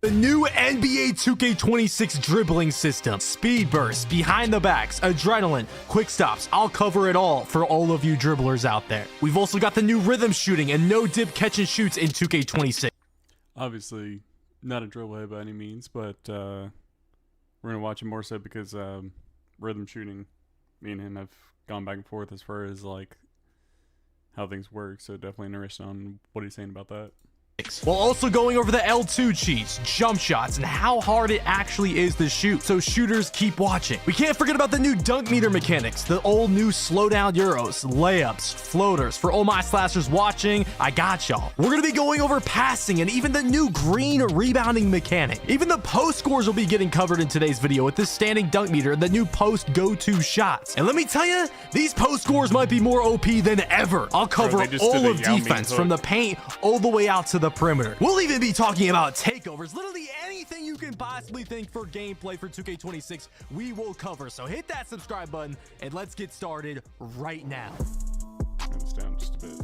The new NBA 2K26 dribbling system, speed bursts, behind the backs, adrenaline, quick stops. I'll cover it all for all of you dribblers out there. We've also got the new rhythm shooting and no dip catch and shoots in 2K26. Obviously, not a dribble head by any means, but we're gonna watch it more so because rhythm shooting. Me and him have gone back and forth as far as like how things work. So definitely interested on what he's saying about that. While also going over the L2 cheats, jump shots, and how hard it actually is to shoot, so shooters keep watching. We can't forget about the new dunk meter mechanics, the old new slow down euros, layups, floaters. For all my slashers watching, I got y'all. We're gonna be going over passing and even the new green rebounding mechanic. Even the post scores will be getting covered in today's video with this standing dunk meter and the new post go-to shots. And let me tell you, these post scores might be more OP than ever. I'll cover all of defense from the paint all the way out to the perimeter. We'll even be talking about takeovers, literally anything you can possibly think for gameplay for 2K26 we will cover. So hit that subscribe button and let's get started right now. Hands down just a bit.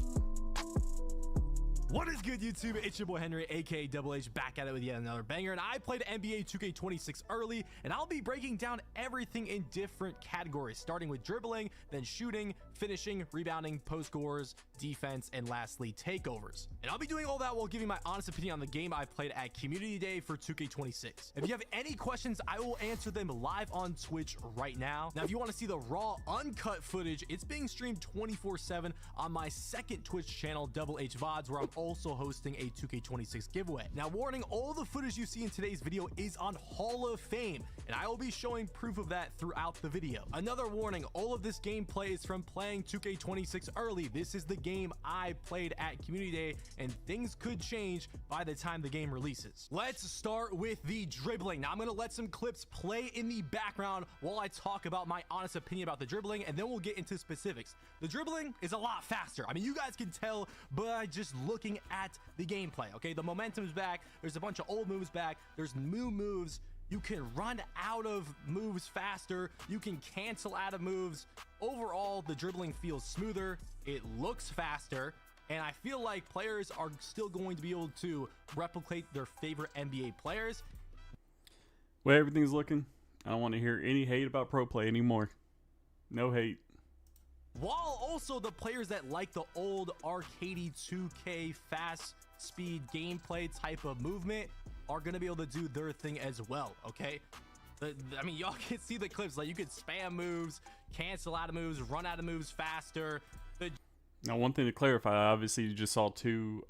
What is good, YouTube? It's your boy Henry, aka Double H, back at it with yet another banger. And I played NBA 2K26 early, and I'll be breaking down everything in different categories, starting with dribbling, then shooting, finishing, rebounding, post scores, defense, and lastly takeovers. And I'll be doing all that while giving my honest opinion on the game I played at Community Day for 2K26. If you have any questions, I will answer them live on Twitch right now. Now, if you want to see the raw, uncut footage, it's being streamed 24/7 on my second Twitch channel, Double H VODs, where I'm also hosting a 2K26 giveaway. Now, warning, all the footage you see in today's video is on Hall of Fame, and I will be showing proof of that throughout the video. Another warning, all of this gameplay is from playing 2K26 early. This is the game I played at Community Day, and things could change by the time the game releases. Let's start with the dribbling. Now, I'm going to let some clips play in the background while I talk about my honest opinion about the dribbling, and then we'll get into specifics. The dribbling is a lot faster. I mean, you guys can tell by just looking at the gameplay. Okay, the momentum's back. There's a bunch of old moves back. There's new moves. You can run out of moves faster. You can cancel out of moves. Overall, the dribbling feels smoother. It looks faster. And I feel like players are still going to be able to replicate their favorite NBA players. Way everything's looking, I don't want to hear any hate about pro play anymore. No hate. While also the players that like the old arcadey 2K fast speed gameplay type of movement are going to be able to do their thing as well, okay? I mean, y'all can see the clips. Like, you could spam moves, cancel out of moves, run out of moves faster. Now, one thing to clarify, obviously you just saw two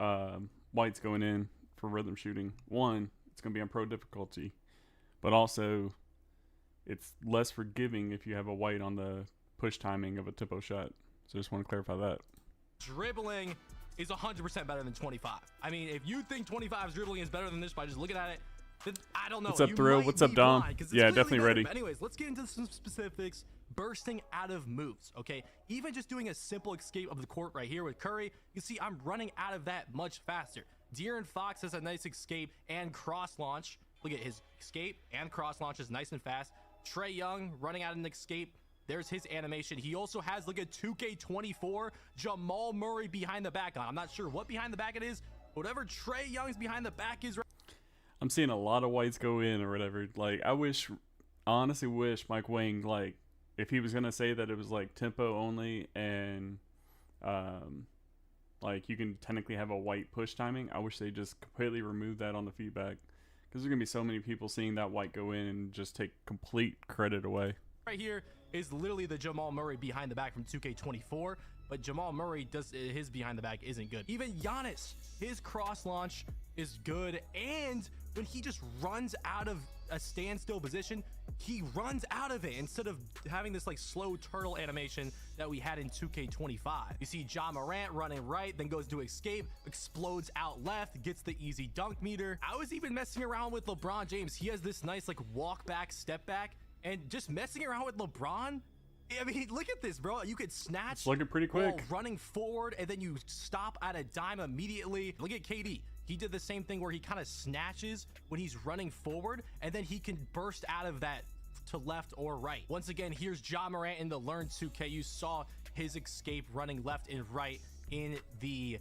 whites going in for rhythm shooting. One, it's going to be on pro difficulty, but also it's less forgiving if you have a white on the push timing of a tempo shot. So just want to clarify that. Dribbling is 100% better than 25. I mean, if you think 25's dribbling is better than this by just looking at it, then I don't know. What's up, Thrill? What's up, Dom? Yeah, definitely ready. But anyways, let's get into some specifics. Bursting out of moves, okay? Even just doing a simple escape of the court right here with Curry, you see I'm running out of that much faster. De'Aaron Fox has a nice escape and cross launch. Look at his escape and cross launch is nice and fast. Trae Young running out an escape. There's his animation. He also has, look at 2K24, Jamal Murray behind the back on. I'm not sure what behind the back it is. Whatever Trae Young's behind the back is. I'm seeing a lot of whites go in or whatever. Like, I honestly wish Mike Wang, like, if he was going to say that it was like tempo only and like you can technically have a white push timing, I wish they just completely removed that on the feedback, because there's going to be so many people seeing that white go in and just take complete credit away. Right here is literally the Jamal Murray behind the back from 2K24, but Jamal Murray his behind the back isn't good. Even Giannis, his cross launch is good, and when he just runs out of a standstill position, he runs out of it instead of having this like slow turtle animation that we had in 2K25. You see Ja Morant running right, then goes to escape, explodes out left, gets the easy dunk meter. I was even messing around with LeBron James. He has this nice like walk back, step back, and just messing around with LeBron. I mean, look at this, bro. You could snatch. It's looking pretty quick. Running forward, and then you stop at a dime immediately. Look at KD. He did the same thing where he kind of snatches when he's running forward, and then he can burst out of that to left or right. Once again, here's Ja Morant in the Learn 2K. You saw his escape running left and right in the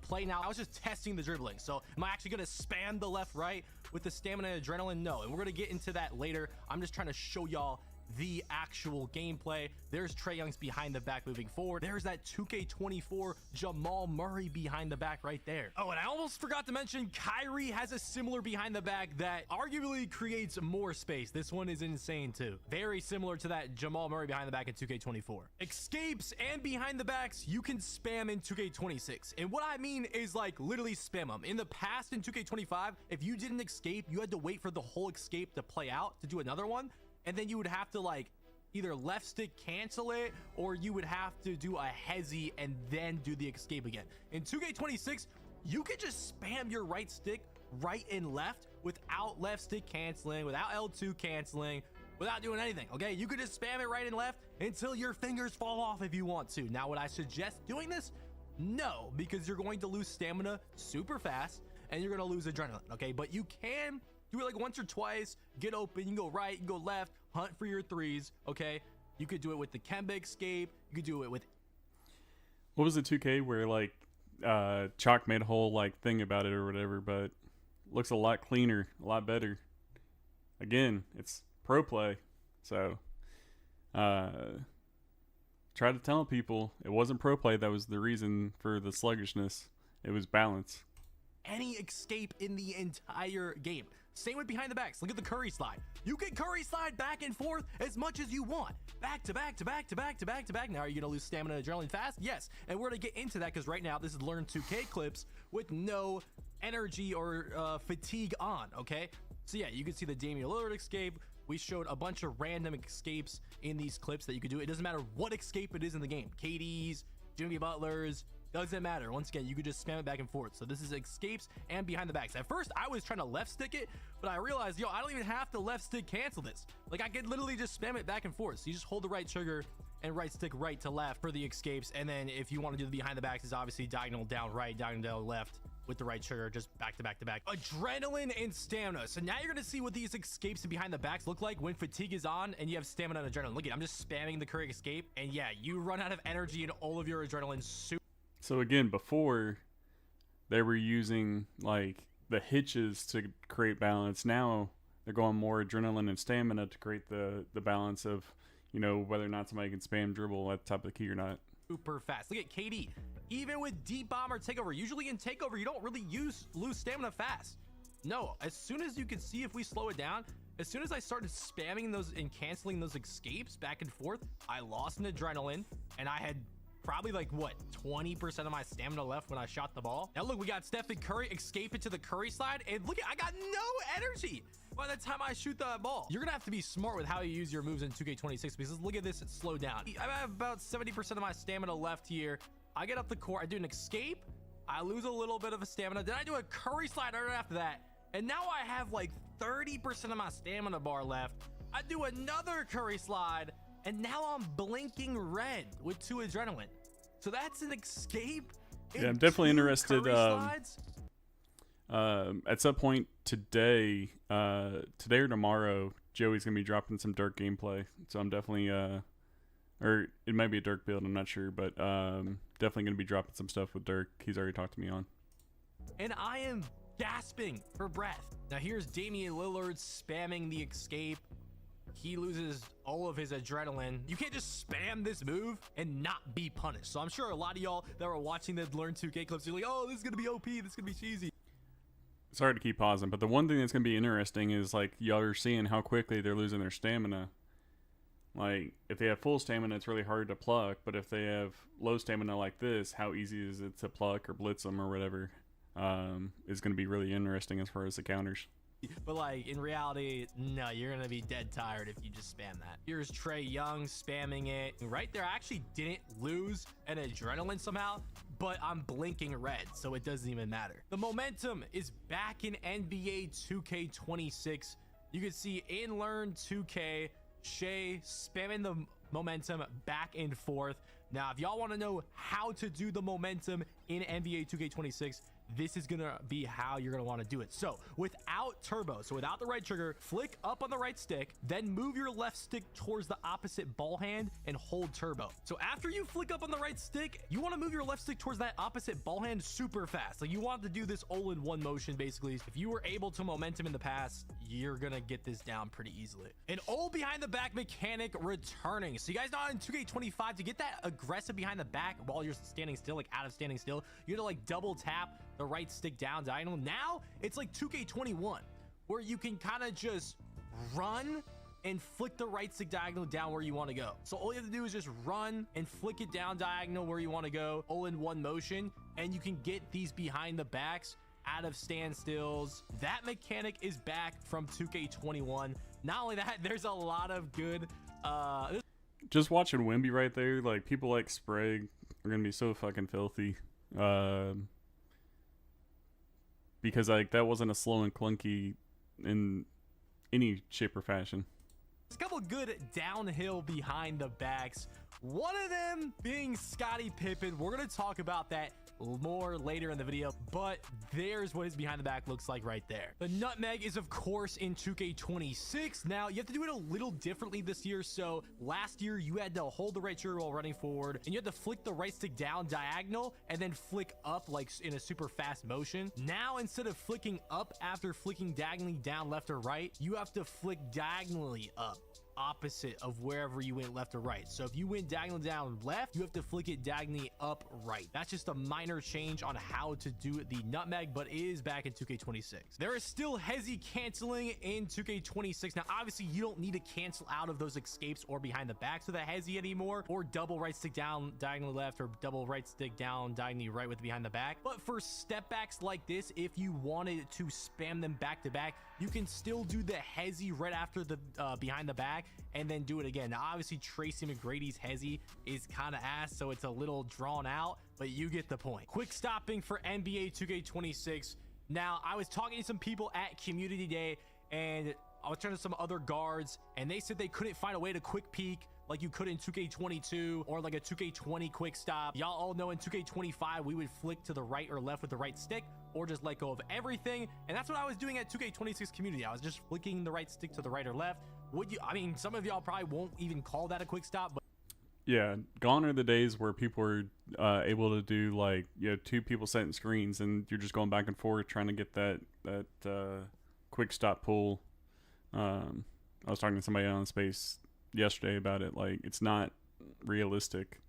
play now. I was just testing the dribbling. So am I actually going to spam the left right with the stamina and adrenaline? No, and we're going to get into that later. I'm just trying to show y'all the actual gameplay. There's Trae Young's behind the back moving forward. There's that 2K24 Jamal Murray behind the back right there. Oh, and I almost forgot to mention Kyrie has a similar behind the back that arguably creates more space. This one is insane too. Very similar to that Jamal Murray behind the back in 2K24. Escapes and behind the backs you can spam in 2K26. And what I mean is like literally spam them. In the past in 2K25, if you did an escape, you had to wait for the whole escape to play out to do another one. And then you would have to like either left stick cancel it, or you would have to do a hezi and then do the escape again. In 2K26, you could just spam your right stick right and left without left stick canceling, without L2 canceling, without doing anything. Okay, you could just spam it right and left until your fingers fall off if you want to. Now, would I suggest doing this? No, because you're going to lose stamina super fast and you're going to lose adrenaline. Okay, but you can do it like once or twice, get open, you can go right, you can go left, hunt for your threes, okay? You could do it with the Kemba escape, you could do it with... What was the 2K where like Chalk made a whole like thing about it or whatever, but looks a lot cleaner, a lot better. Again, it's pro play, so try to tell people it wasn't pro play that was the reason for the sluggishness. It was balance. Any escape in the entire game. Same with behind the backs. Look at the Curry slide. You can Curry slide back and forth as much as you want. Back to back to back to back to back to back. Now, are you going to lose stamina and adrenaline fast? Yes. And we're going to get into that because right now this is Learn 2K clips with no energy or fatigue on, okay? So yeah, you can see the Damian Lillard escape. We showed a bunch of random escapes in these clips that you could do. It doesn't matter what escape it is in the game. KD's, Jimmy Butler's, doesn't matter. Once again, you could just spam it back and forth. So this is escapes and behind the backs. At first, I was trying to left stick it, but I realized, yo, I don't even have to left stick cancel this. Like, I could literally just spam it back and forth. So you just hold the right trigger and right stick right to left for the escapes. And then if you want to do the behind the backs, is obviously diagonal down right, diagonal down left with the right trigger, just back to back to back. Adrenaline and stamina. So now you're going to see what these escapes and behind the backs look like when fatigue is on and you have stamina and adrenaline. Look at, I'm just spamming the Curry escape. And yeah, you run out of energy and all of your adrenaline super. So again, before they were using like the hitches to create balance. Now they're going more adrenaline and stamina to create the balance of, you know, whether or not somebody can spam dribble at the top of the key or not. Super fast. Look at KD. Even with deep bomb or takeover, usually in takeover, you don't really lose stamina fast. No, as soon as you can see, if we slow it down, as soon as I started spamming those and canceling those escapes back and forth, I lost an adrenaline and I had probably like what 20% of my stamina left when I shot the ball. Now look, we got Stephen Curry escape into the Curry slide, and look, I got no energy by the time I shoot the ball. You're gonna have to be smart with how you use your moves in 2K26 because look at this, it's slowed down. I have about 70% of my stamina left here. I get up the court, I do an escape, I lose a little bit of a stamina, then I do a Curry slide right after that, and now I have like 30% of my stamina bar left. I do another Curry slide, and now I'm blinking red with 2 adrenaline. So that's an escape. Yeah, I'm definitely interested. At some point today, today or tomorrow, Joey's gonna be dropping some Dirk gameplay. So I'm definitely, or it might be a Dirk build. I'm not sure, but definitely gonna be dropping some stuff with Dirk. He's already talked to me on. And I am gasping for breath. Now here's Damian Lillard spamming the escape. He loses all of his adrenaline. You can't just spam this move and not be punished. So I'm sure a lot of y'all that were watching the Learn 2K clips, you're like, oh, this is gonna be OP, this is gonna be cheesy. Sorry to keep pausing, but the one thing that's gonna be interesting is like y'all are seeing how quickly they're losing their stamina. Like if they have full stamina, it's really hard to pluck, but if they have low stamina like this, how easy is it to pluck or blitz them or whatever? Is gonna be really interesting as far as the counters. But like in reality, no, you're gonna be dead tired if you just spam that. Here's Trae Young spamming it right there. I actually didn't lose an adrenaline somehow, but I'm blinking red, so it doesn't even matter. The momentum is back in NBA 2K26. You can see in Learn 2K, Shea spamming the momentum back and forth. Now, if y'all want to know how to do the momentum in NBA 2K26, this is gonna be how you're gonna want to do it. So without turbo, so without the right trigger, flick up on the right stick, then move your left stick towards the opposite ball hand and hold turbo. So after you flick up on the right stick, you want to move your left stick towards that opposite ball hand super fast. Like you want to do this all-in-one motion basically. If you were able to momentum in the past, you're gonna get this down pretty easily. An old behind the back mechanic returning. So you guys know in 2K25, to get that aggressive behind the back while you're standing still, like out of standing still, you have to like double tap the right stick down diagonal. Now it's like 2K21 where you can kind of just run and flick the right stick diagonal down where you want to go. So all you have to do is just run and flick it down diagonal where you want to go, all in one motion, and you can get these behind the backs out of standstills. That mechanic is back from 2K21. Not only that, there's a lot of good just watching Wimby right there, like people like Sprague are gonna be so fucking filthy, because like that wasn't a slow and clunky in any shape or fashion. There's a couple good downhill behind the backs, one of them being Scottie Pippen. We're going to talk about that more later in the video, but there's what his behind the back looks like right there. The nutmeg is of course in 2K26. Now you have to do it a little differently this year. So last year you had to hold the right trigger while running forward, and you had to flick the right stick down diagonal and then flick up like in a super fast motion. Now instead of flicking up after flicking diagonally down left or right, you have to flick diagonally up, opposite of wherever you went left or right. So if you went diagonal down left, you have to flick it diagonally up right. That's just a minor change on how to do the nutmeg, but it is back in 2K26. There is still hezi canceling in 2K26. Now obviously you don't need to cancel out of those escapes or behind the backs with a hezi anymore, or double right stick down diagonally left, or double right stick down diagonally right with the behind the back. But for step backs like this, if you wanted to spam them back to back, you can still do the hezi right after the behind the back and then do it again. Now obviously Tracy McGrady's hezi is kind of ass, so it's a little drawn out, but you get the point. Quick stopping for NBA 2K26. Now I was talking to some people at community day, and I was turning to some other guards, and they said they couldn't find a way to quick peek like you could in 2K22 or like a 2K20 quick stop. Y'all all know in 2K25 we would flick to the right or left with the right stick, or just let go of everything, and that's what I was doing at 2K26 community. I was just flicking the right stick to the right or left. I mean, some of y'all probably won't even call that a quick stop, but yeah, gone are the days where people were able to do like, you know, two people setting screens and you're just going back and forth trying to get that quick stop pull. I was talking to somebody on Space yesterday about it. Like, it's not realistic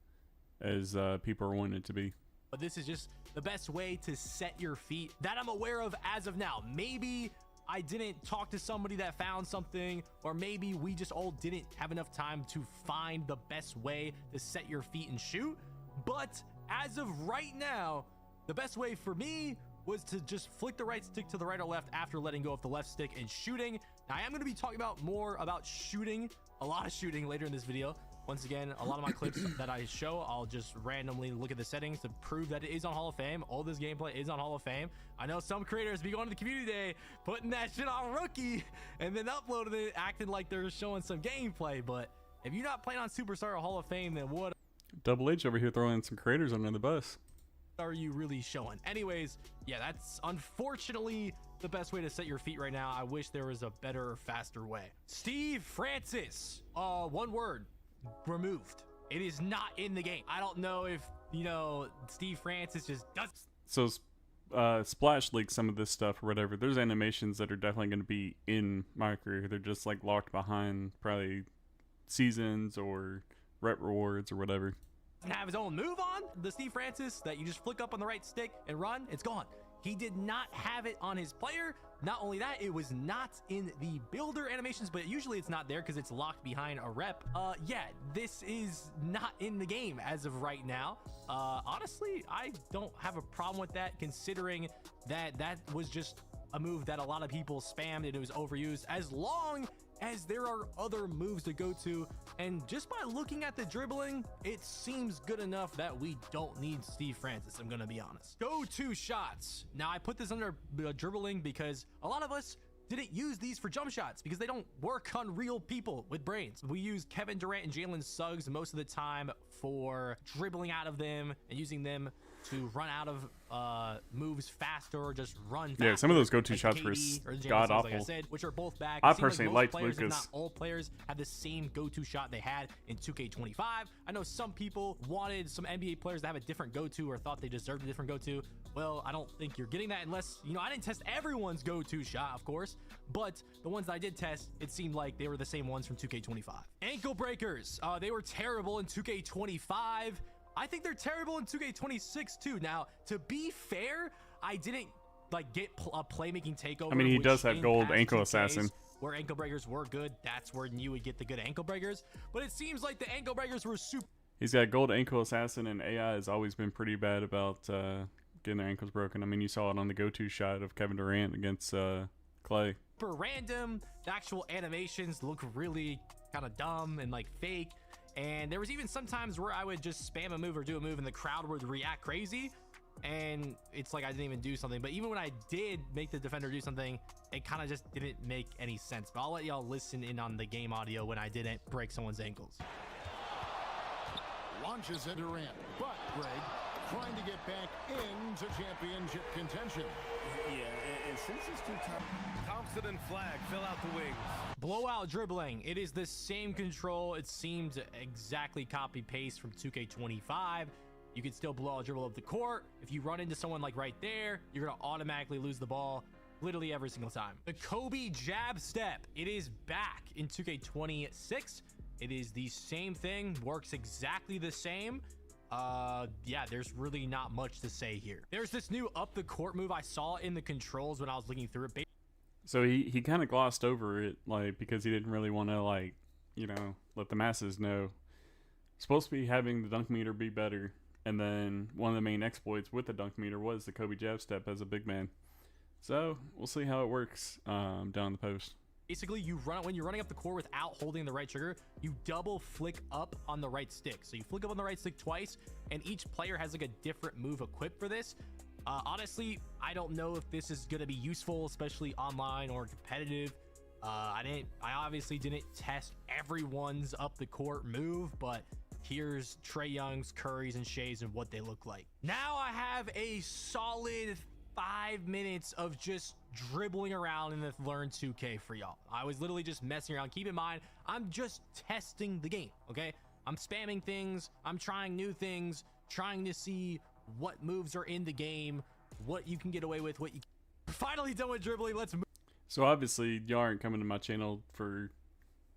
as people are wanting it to be. But this is just the best way to set your feet that I'm aware of as of now. Maybe I didn't talk to somebody that found something, or maybe we just all didn't have enough time to find the best way to set your feet and shoot. But as of right now, the best way for me was to just flick the right stick to the right or left after letting go of the left stick and shooting. Now I am going to be talking more about shooting, a lot of shooting later in this video. Once again, a lot of my clips that I show, I'll just randomly look at the settings to prove that it is on Hall of Fame. All this gameplay is on Hall of Fame. I know some creators be going to the community day, putting that shit on Rookie, and then uploading it, acting like they're showing some gameplay. But if you're not playing on Superstar or Hall of Fame, then what Double H over here throwing some creators under the bus. Are you really showing? Anyways, yeah, that's unfortunately the best way to set your feet right now. I wish there was a better or faster way. Steve Francis, one word. Removed. It is not in the game. I don't know if, you know, Steve Francis just does. So Splash leaked some of this stuff or whatever. There's animations that are definitely going to be in my career. They're just like locked behind probably seasons or rep rewards or whatever. Have his own move on the Steve Francis that you just flick up on the right stick and run. It's gone. He did not have it on his player. Not only that, it was not in the builder animations, but usually it's not there because it's locked behind a rep. Yeah, this is not in the game as of right now. Honestly, I don't have a problem with that, considering that that was just a move that a lot of people spammed and it was overused, as long as there are other moves to go to. And just by looking at the dribbling, it seems good enough that we don't need Steve Francis, I'm gonna be honest. Go-to shots. Now I put this under dribbling because a lot of us didn't use these for jump shots because they don't work on real people with brains. We use Kevin Durant and Jalen Suggs most of the time for dribbling out of them and using them to run out of moves faster or just run faster. Yeah, some of those go-to like shots were god awful. Like I said, which are both back. I It seemed personally most liked players, if Lucas. not all players have the same go-to shot they had in 2K25. I know some people wanted some NBA players to have a different go-to or thought they deserved a different go-to. Well, I don't think you're getting that unless, you know, I didn't test everyone's go-to shot, of course, but the ones that I did test, it seemed like they were the same ones from 2K25. Ankle breakers, they were terrible in 2K25. I think they're terrible in 2K26 too. Now, to be fair, I didn't like get a playmaking takeover. I mean, he which does have in gold past ankle 2Ks, assassin. where ankle breakers were good, that's where you would get the good ankle breakers. But it seems like the ankle breakers were super. He's got gold ankle assassin, and AI has always been pretty bad about getting their ankles broken. I mean, you saw it on the go-to shot of Kevin Durant against Clay. Random. The actual animations look really kind of dumb and like fake. And there was even sometimes where I would just spam a move or do a move and the crowd would react crazy. And it's like I didn't even do something. But even when I did make the defender do something, it kind of just didn't make any sense. But I'll let y'all listen in on the game audio when I didn't break someone's ankles. Launches into Durant, but Greg trying to get back into championship contention. Yeah, and since it's too tough, Thompson and Flag fill out the wings. Blowout dribbling. It is the same control. It seems exactly copy paste from 2K25. You can still blow out dribble up the court. If you run into someone like right there, you're gonna automatically lose the ball literally every single time. The Kobe jab step. It is back in 2K26. It is the same thing, works exactly the same. Yeah, there's really not much to say here. There's this new up the court move I saw in the controls when I was looking through it. So he kind of glossed over it, like, because he didn't really want to, like, you know, let the masses know. Supposed to be having the dunk meter be better, and then one of the main exploits with the dunk meter was the Kobe jab step as a big man. So we'll see how it works down the post. Basically, you run when you're running up the court without holding the right trigger, you double flick up on the right stick. So you flick up on the right stick twice, and each player has like a different move equipped for this. Honestly, I don't know if this is going to be useful, especially online or competitive. I obviously didn't test everyone's up the court move, but here's Trae Young's, Curry's, and Shea's and what they look like. Now I have a solid 5 minutes of just dribbling around in the Learn 2K for y'all. I was literally just messing around. Keep in mind, I'm just testing the game, okay? I'm spamming things. I'm trying new things, trying to see what moves are in the game, what you can get away with, what you finally done with dribbling. Let's move. So obviously y'all aren't coming to my channel for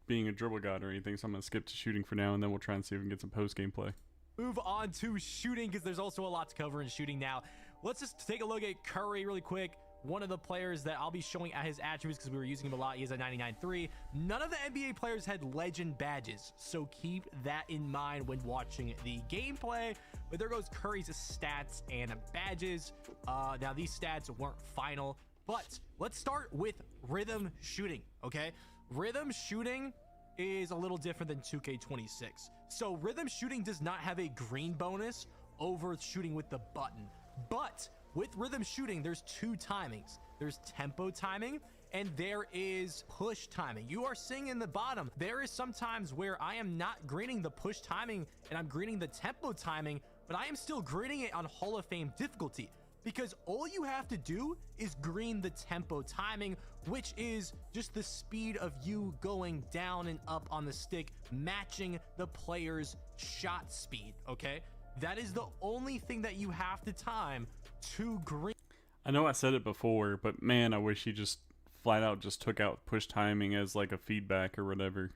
being a dribble god or anything, so I'm gonna skip to shooting for now, and then we'll try and see if we can get some post gameplay. Move on to shooting because there's also a lot to cover in shooting now. Let's just take a look at Curry really quick. One of the players that I'll be showing at his attributes because we were using him a lot. He is a 99.3. None of the NBA players had legend badges, so keep that in mind when watching the gameplay. But there goes Curry's stats and badges. Now these stats weren't final, but let's start with rhythm shooting, okay? Rhythm shooting is a little different than 2K26. So rhythm shooting does not have a green bonus over shooting with the button, but with rhythm shooting, there's two timings. There's tempo timing and there is push timing. You are seeing in the bottom, there is sometimes where I am not greening the push timing and I'm greening the tempo timing, but I am still greening it on Hall of Fame difficulty because all you have to do is green the tempo timing, which is just the speed of you going down and up on the stick, matching the player's shot speed, okay? That is the only thing that you have to time to green. I know I said it before, but man, I wish he just flat out just took out push timing as like a feedback or whatever,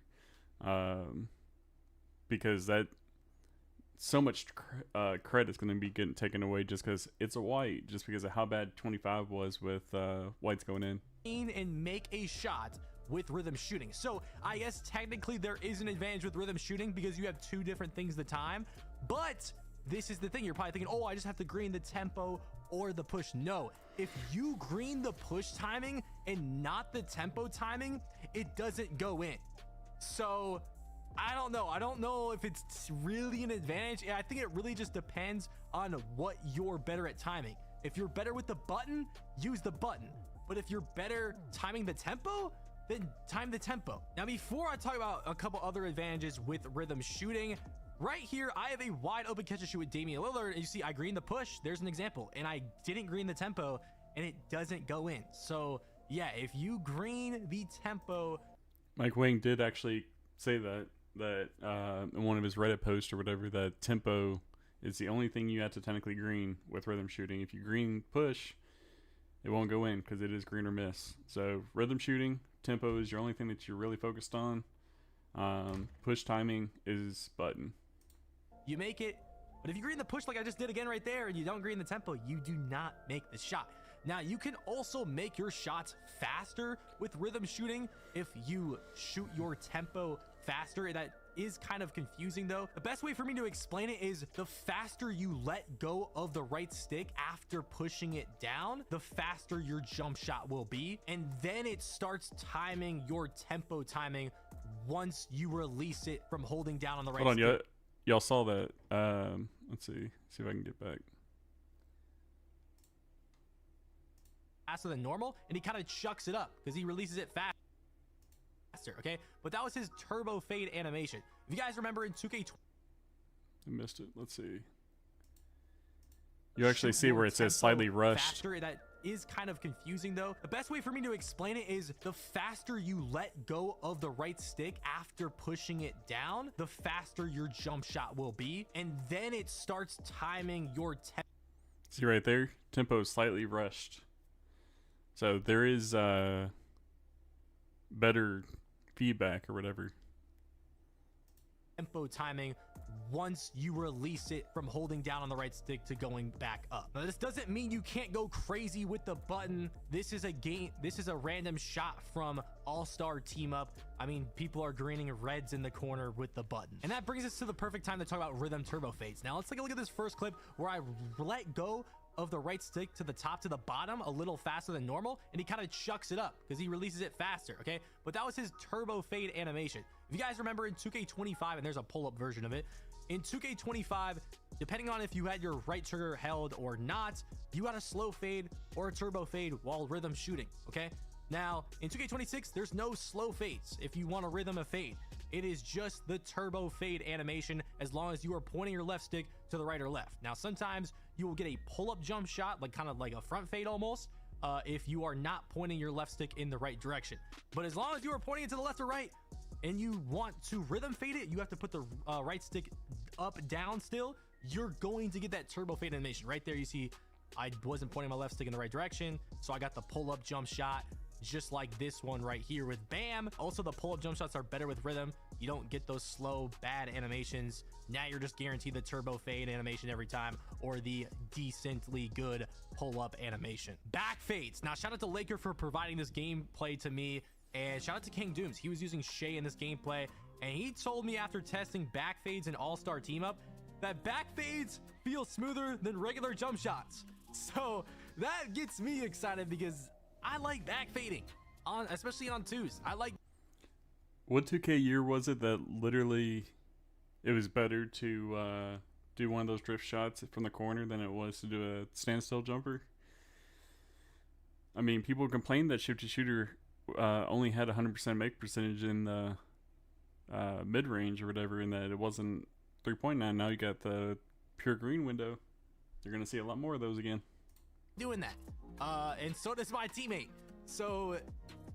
because that so much credit's going to be getting taken away just because it's a white, just because of how bad 25 was with whites going in. And make a shot with rhythm shooting. So I guess technically there is an advantage with rhythm shooting because you have two different things at the time, but this is the thing. You're probably thinking, oh, I just have to green the tempo or the push. No, if you green the push timing and not the tempo timing, it doesn't go in. So I don't know. I don't know if it's really an advantage. I think it really just depends on what you're better at timing. If you're better with the button, use the button. But if you're better timing the tempo, then time the tempo. Now, before I talk about a couple other advantages with rhythm shooting, Right here, I have a wide open catch and shoot with Damian Lillard. And you see, I green the push. There's an example. And I didn't green the tempo, and it doesn't go in. So, yeah, if you green the tempo... Mike Wang did actually say that in one of his Reddit posts or whatever, that tempo is the only thing you have to technically green with rhythm shooting. If you green push, it won't go in because it is green or miss. So rhythm shooting, tempo is your only thing that you're really focused on. Push timing is button. You make it, but if you green the push like I just did again right there and you don't green the tempo, you do not make the shot. Now, you can also make your shots faster with rhythm shooting if you shoot your tempo faster. That is kind of confusing though. The best way for me to explain it is the faster you let go of the right stick after pushing it down, the faster your jump shot will be. And then it starts timing your tempo timing once you release it from holding down on the right stick. Hold on, y'all saw that. Let's see if I can get back. Faster than normal, and he kind of chucks it up because he releases it faster, okay? But that was his turbo fade animation. If you guys remember in 2K20, I missed it. Let's see. You actually see where it says slightly rushed. Faster, that is kind of confusing though. The best way for me to explain it is the faster you let go of the right stick after pushing it down, the faster your jump shot will be. And then it starts timing your tempo. See right there? Tempo is slightly rushed. So there is better feedback or whatever. Tempo timing once you release it from holding down on the right stick to going back up. Now, this doesn't mean you can't go crazy with the button. This is a game. This is a random shot from All-Star Team Up. I mean, people are greening reds in the corner with the button. And that brings us to the perfect time to talk about rhythm turbo fades. Now, let's take a look at this first clip where I let go of the right stick to the top to the bottom a little faster than normal, and he kind of chucks it up because he releases it faster, okay? But that was his turbo fade animation. If you guys remember in 2K25, and there's a pull-up version of it, in 2K25, depending on if you had your right trigger held or not, you got a slow fade or a turbo fade while rhythm shooting, okay? Now, in 2K26, there's no slow fades if you want to rhythm a fade. It is just the turbo fade animation as long as you are pointing your left stick to the right or left. Now, sometimes you will get a pull-up jump shot, like kind of like a front fade almost, if you are not pointing your left stick in the right direction. But as long as you are pointing it to the left or right and you want to rhythm fade it, you have to put the right stick up, down still. You're going to get that turbo fade animation. Right there, you see I wasn't pointing my left stick in the right direction, so I got the pull-up jump shot, just like this one right here with Bam. Also, the pull-up jump shots are better with rhythm. You don't get those slow, bad animations. Now you're just guaranteed the turbo fade animation every time, or the decently good pull-up animation. Back fades. Now, shout out to Laker for providing this gameplay to me, and shout out to King Dooms. He was using Shea in this gameplay, and he told me after testing back fades in All-Star Team Up that back fades feel smoother than regular jump shots. So that gets me excited because I like back fading, especially on twos. I like. What 2K year was it that literally it was better to do one of those drift shots from the corner than it was to do a standstill jumper? I mean, people complained that Shifty Shooter only had 100% make percentage in the mid-range or whatever, and that it wasn't 3.9. Now you got the pure green window. You're going to see a lot more of those again. Doing that. And so does my teammate. So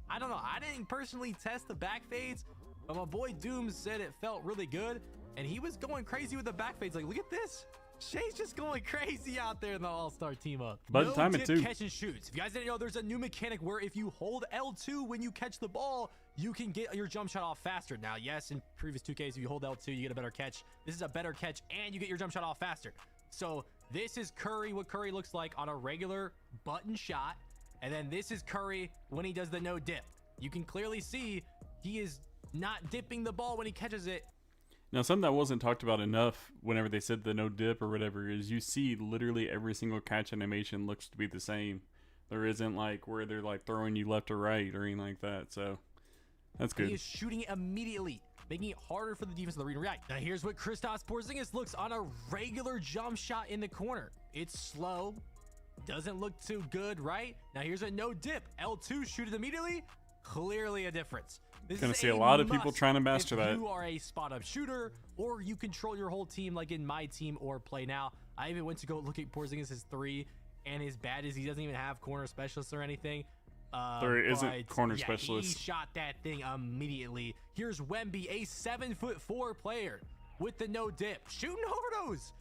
I don't know. I didn't personally test the back fades, but my boy Dooms said it felt really good, and he was going crazy with the back fades. Like, look at this. Shay's just going crazy out there in the All-Star Team Up. But time it too. Catch and shoots. If you guys didn't know, there's a new mechanic where if you hold L2 when you catch the ball, you can get your jump shot off faster. Now, yes, in previous 2Ks, if you hold L2, you get a better catch. This is a better catch, and you get your jump shot off faster. So this is Curry, what Curry looks like on a regular button shot. And then this is Curry when he does the no dip. You can clearly see he is not dipping the ball when he catches it. Now, something that wasn't talked about enough whenever they said the no dip or whatever is you see literally every single catch animation looks to be the same. There isn't like where they're like throwing you left or right or anything like that. So that's good. He is shooting immediately, making it harder for the defense to react. Now here's what Kristaps Porzingis looks on a regular jump shot in the corner. It's slow, doesn't look too good, right? Now here's a no dip. L2 shoot it immediately. Clearly a difference. This Gonna is see a lot of people must trying to master if that. you are a spot-up shooter, or you control your whole team like in my team or Play Now. I even went to go look at Porzingis' 3, and as bad as he doesn't even have corner specialists or anything. There isn't but, corner yeah, specialists. He shot that thing immediately. Here's Wemby, a 7'4" player with the no dip, shooting over those.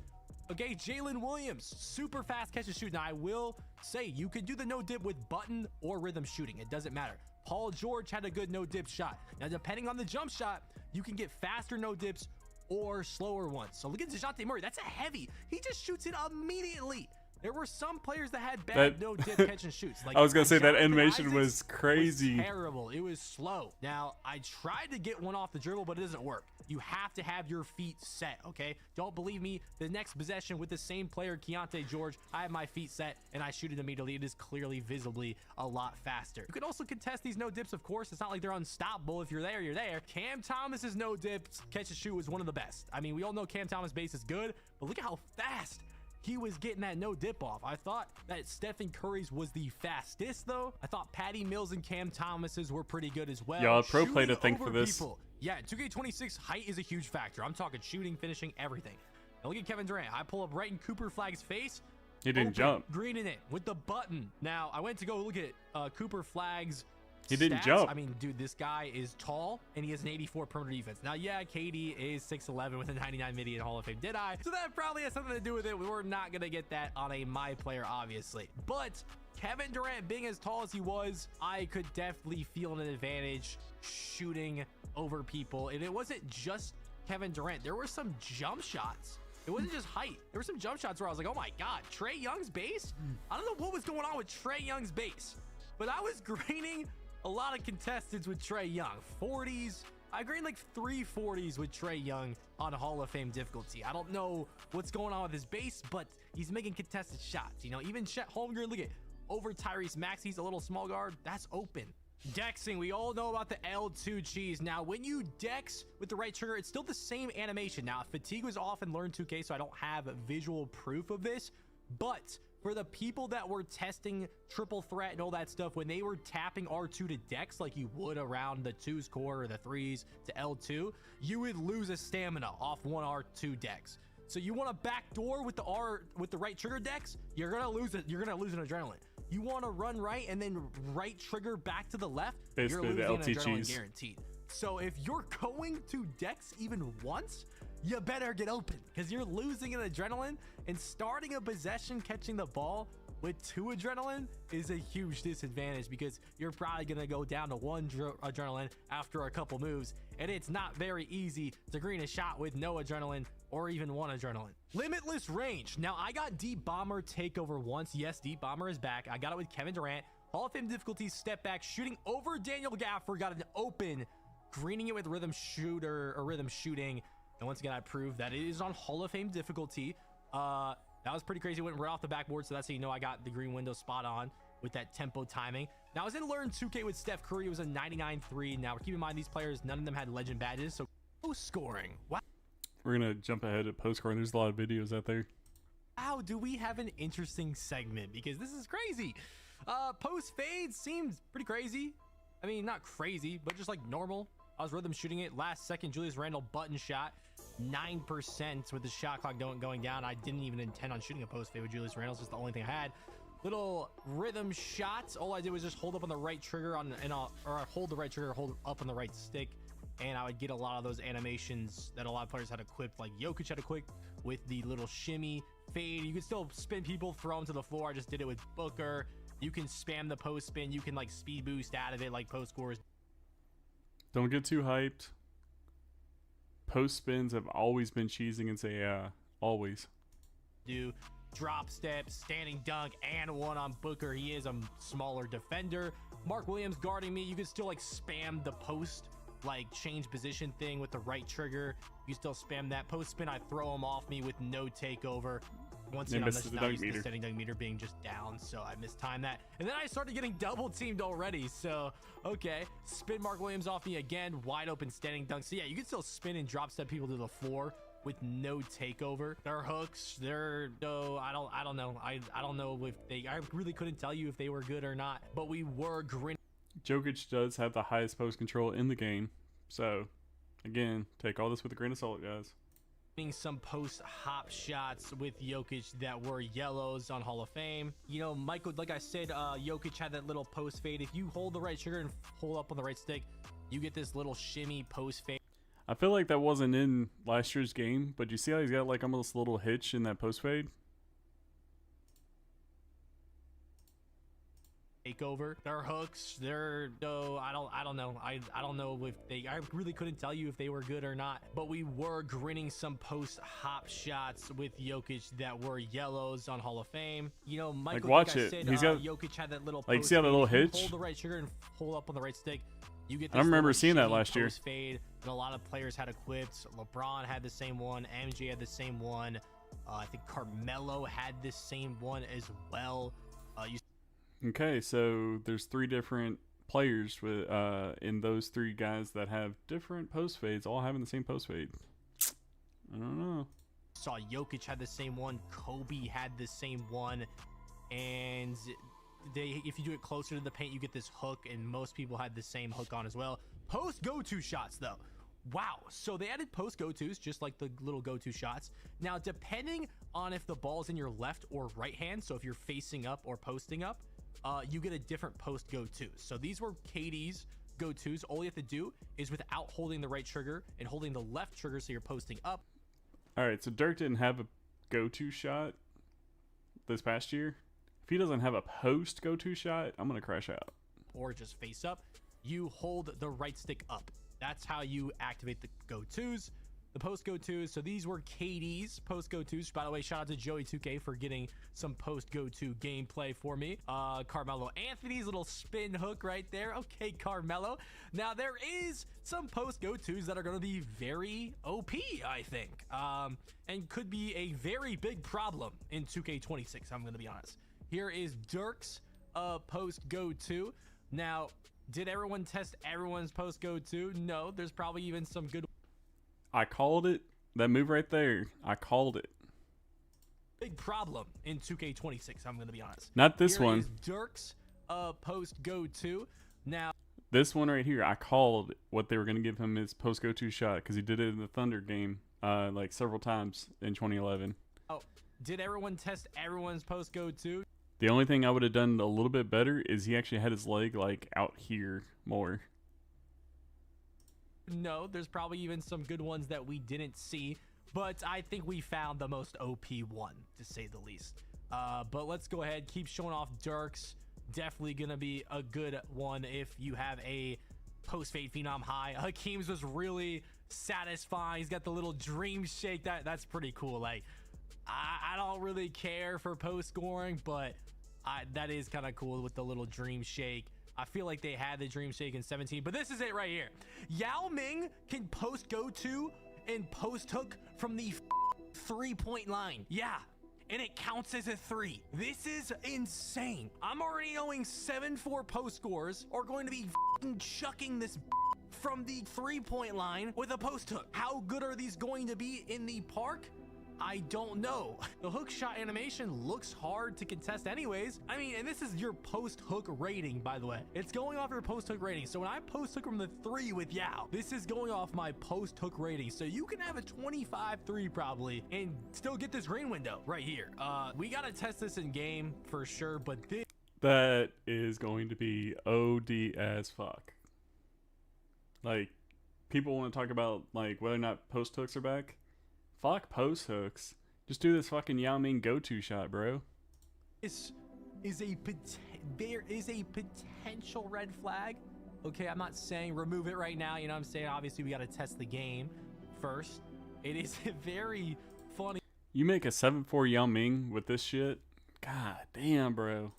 Okay, Jalen Williams, super fast catch and shoot. Now, I will say you can do the no dip with button or rhythm shooting. It doesn't matter. Paul George had a good no dip shot. Now, depending on the jump shot, you can get faster no dips or slower ones. So look at DeJounte Murray. That's a heavy. He just shoots it immediately. There were some players that had bad no dip catch and shoots. Like I was gonna say that Jonathan animation Isaacs was crazy. terrible. It was slow. Now, I tried to get one off the dribble, but it doesn't work. You have to have your feet set, okay? Don't believe me. The next possession with the same player, Keontae George, I have my feet set and I shoot it immediately. It is clearly visibly a lot faster. You can also contest these no dips, of course. It's not like they're unstoppable. If you're there, you're there. Cam Thomas's no dips catch and shoot was one of the best. I mean, we all know Cam Thomas base is good, but look at how fast he was getting that no dip off. I thought that Stephen Curry's was the fastest, though. I thought Patty Mills and Cam Thomas's were pretty good as well. Y'all pro played a Shooting thing for over this. people. Yeah, 2K26 height is a huge factor. I'm talking shooting, finishing, everything. Now look at Kevin Durant. I pull up right in Cooper Flag's face. He didn't open, jump. Green in it with the button. Now I went to go look at Cooper Flag's He didn't stats. jump. I mean, dude, this guy is tall and he has an 84 perimeter defense. Now, yeah, KD is 6'11 with a 99 mid in Hall of Fame. Did I? So that probably has something to do with it. We're not going to get that on a my player, obviously. But Kevin Durant being as tall as he was, I could definitely feel an advantage shooting over people. And it wasn't just Kevin Durant. There were some jump shots. It wasn't just height. There were some jump shots where I was like, oh my God, Trae Young's base? I don't know what was going on with Trae Young's base, but I was greening a lot of contestants with Trae Young. 40s. I greened like 3 40s with Trae Young on Hall of Fame difficulty. I don't know what's going on with his base, but he's making contested shots. You know, even Chet Holmgren, look at over Tyrese Maxey's a little small guard. That's open. Dexing, we all know about the L2 cheese. Now, when you dex with the right trigger, it's still the same animation. Now, fatigue was off in Learn 2K, so I don't have visual proof of this, but for the people that were testing triple threat and all that stuff, when they were tapping R2 to dex like you would around the 2's core or the 3's to L2, you would lose a stamina off one R2 dex. So you want to backdoor with the right trigger dex, you're gonna lose it. You're gonna lose an adrenaline. You want to run right and then right trigger back to the left, Basically, you're the losing LT an adrenaline cheese. guaranteed. So if you're going to dex even once, you better get open because you're losing an adrenaline, and starting a possession catching the ball with 2 adrenaline is a huge disadvantage because you're probably going to go down to 1 adrenaline after a couple moves, and it's not very easy to green a shot with no adrenaline or even 1 adrenaline. Limitless range. Now, I got Deep Bomber Takeover once. Yes, Deep Bomber is back. I got it with Kevin Durant. Hall of Fame difficulty, step back, shooting over Daniel Gafford, got an open, greening it with rhythm shooter or rhythm shooting. And once again, I proved that it is on Hall of Fame difficulty. That was pretty crazy. It went right off the backboard, so that's how you know I got the green window spot on with that tempo timing. Now, I was in Learn 2K with Steph Curry. It was a 99-3. Now, keep in mind, these players, none of them had legend badges, so post scoring. Wow. We're gonna jump ahead at post scoring. There's a lot of videos out there. Wow, do we have an interesting segment? Because this is crazy. Post fade seems pretty crazy. I mean, not crazy, but just like normal. I was rhythm shooting it. Last second, Julius Randle button shot. 9% with the shot clock going down. I didn't even intend on shooting a post fade with Julius Randle. It's just the only thing I had. Little rhythm shots. All I did was just hold up on the right trigger or hold the right trigger, hold up on the right stick, and I would get a lot of those animations that a lot of players had equipped, like Jokic had equipped with the little shimmy fade. You can still spin people, throw them to the floor. I just did it with Booker. You can spam the post spin. You can like speed boost out of it like post scores. Don't get too hyped. Post spins have always been cheesing and say, yeah, always. Do drop step, standing dunk, and one on Booker. He is a smaller defender. Mark Williams guarding me. You can still like spam the post, like change position thing with the right trigger. You still spam that post spin. I throw him off me with no takeover. Once again, I'm just not used to the standing dunk meter being just down, so I mistimed that. And then I started getting double teamed already, so okay. Spin Mark Williams off me again, wide open standing dunk. So yeah, you can still spin and drop step people to the floor with no takeover. Their hooks, I don't know. I don't know if I really couldn't tell you if they were good or not, but we were grinning. Jokic does have the highest post control in the game. So, again, take all this with a grain of salt, guys. Some post hop shots with Jokic that were yellows on Hall of Fame. You know, Michael, like I said, Jokic had that little post fade. If you hold the right trigger and hold up on the right stick, you get this little shimmy post fade. I feel like that wasn't in last year's game, but you see how he's got like almost a little hitch in that post fade? Takeover. Their hooks, their no, I don't know. I don't know if I really couldn't tell you if they were good or not, but we were grinning some post hop shots with Jokic that were yellows on Hall of Fame. You know, Michael, watch like I it. said, He's got Jokic had that little like, post see how that little fade. If hitch? you hold the right trigger and hold up on the right stick, you get this I remember little seeing that shimmy last year. post fade, and a lot of players had equipped. LeBron had the same one. MJ had the same one. I think Carmelo had this same one as well. Okay, so there's 3 different players with in those 3 guys that have different post fades, all having the same post fade. I don't know. Saw Jokic had the same one. Kobe had the same one, and if you do it closer to the paint, you get this hook, and most people had the same hook on as well. Post go-to shots though. Wow, so they added post go-tos just like the little go-to shots. Now, depending on if the ball's in your left or right hand, so if you're facing up or posting up, you get a different post go-tos. So these were KD's go-tos. All you have to do is, without holding the right trigger and holding the left trigger so you're posting up. All right, so Dirk didn't have a go-to shot this past year. If he doesn't have a post go-to shot, I'm going to crash out. Or just face up, you hold the right stick up. That's how you activate the go-tos, the post go-tos. So these were KD's post go-tos. By the way, shout out to Joey 2K for getting some post go-to gameplay for me. Carmelo Anthony's little spin hook right there. Okay, Carmelo. Now there is some post go-tos that are going to be very OP, I think, and could be a very big problem in 2K26. I'm going to be honest. Here is Dirk's post go-to. Now, did everyone test everyone's post go-to? No, there's probably even some good. I called it. That move right there, I called it. Big problem in 2K26, I'm going to be honest. Not this Here one. is Dirk's post go-to. Now, this one right here, I called what they were going to give him his post go-to shot because he did it in the Thunder game like several times in 2011. oh, did everyone test everyone's post go-to? The only thing I would have done a little bit better is he actually had his leg like out here more. No, there's probably even some good ones that we didn't see, but I think we found the most OP one, to say the least. But let's go ahead, keep showing off Dirk's. Definitely gonna be a good one if you have a post fade phenom high. Hakeem's was really satisfying. He's got the little dream shake. That's pretty cool. Like, I don't really care for post scoring, but that is kind of cool with the little dream shake. I feel like they had the dream shake in 17, but this is it right here. Yao Ming can post go to and post hook from the 3-point line. Yeah, and it counts as a 3. This is insane. I'm already knowing 7-4 post scores are going to be chucking this from the 3-point line with a post hook. How good are these going to be in the park? I don't know. The hook shot animation looks hard to contest anyways. I mean, and this is your post hook rating, by the way. It's going off your post hook rating. So when I post hook from the 3 with Yao, this is going off my post hook rating. So you can have a 25-3 probably and still get this green window right here. We got to test this in game for sure, but That is going to be OD as fuck. Like, people want to talk about like whether or not post hooks are back. Fuck post hooks. Just do this fucking Yao Ming go-to shot, bro. this is there is a potential red flag. Okay, I'm not saying remove it right now. You know what I'm saying? Obviously, we got to test the game first. It is very funny You make a 7-4 Yao Ming with this shit? God damn, bro.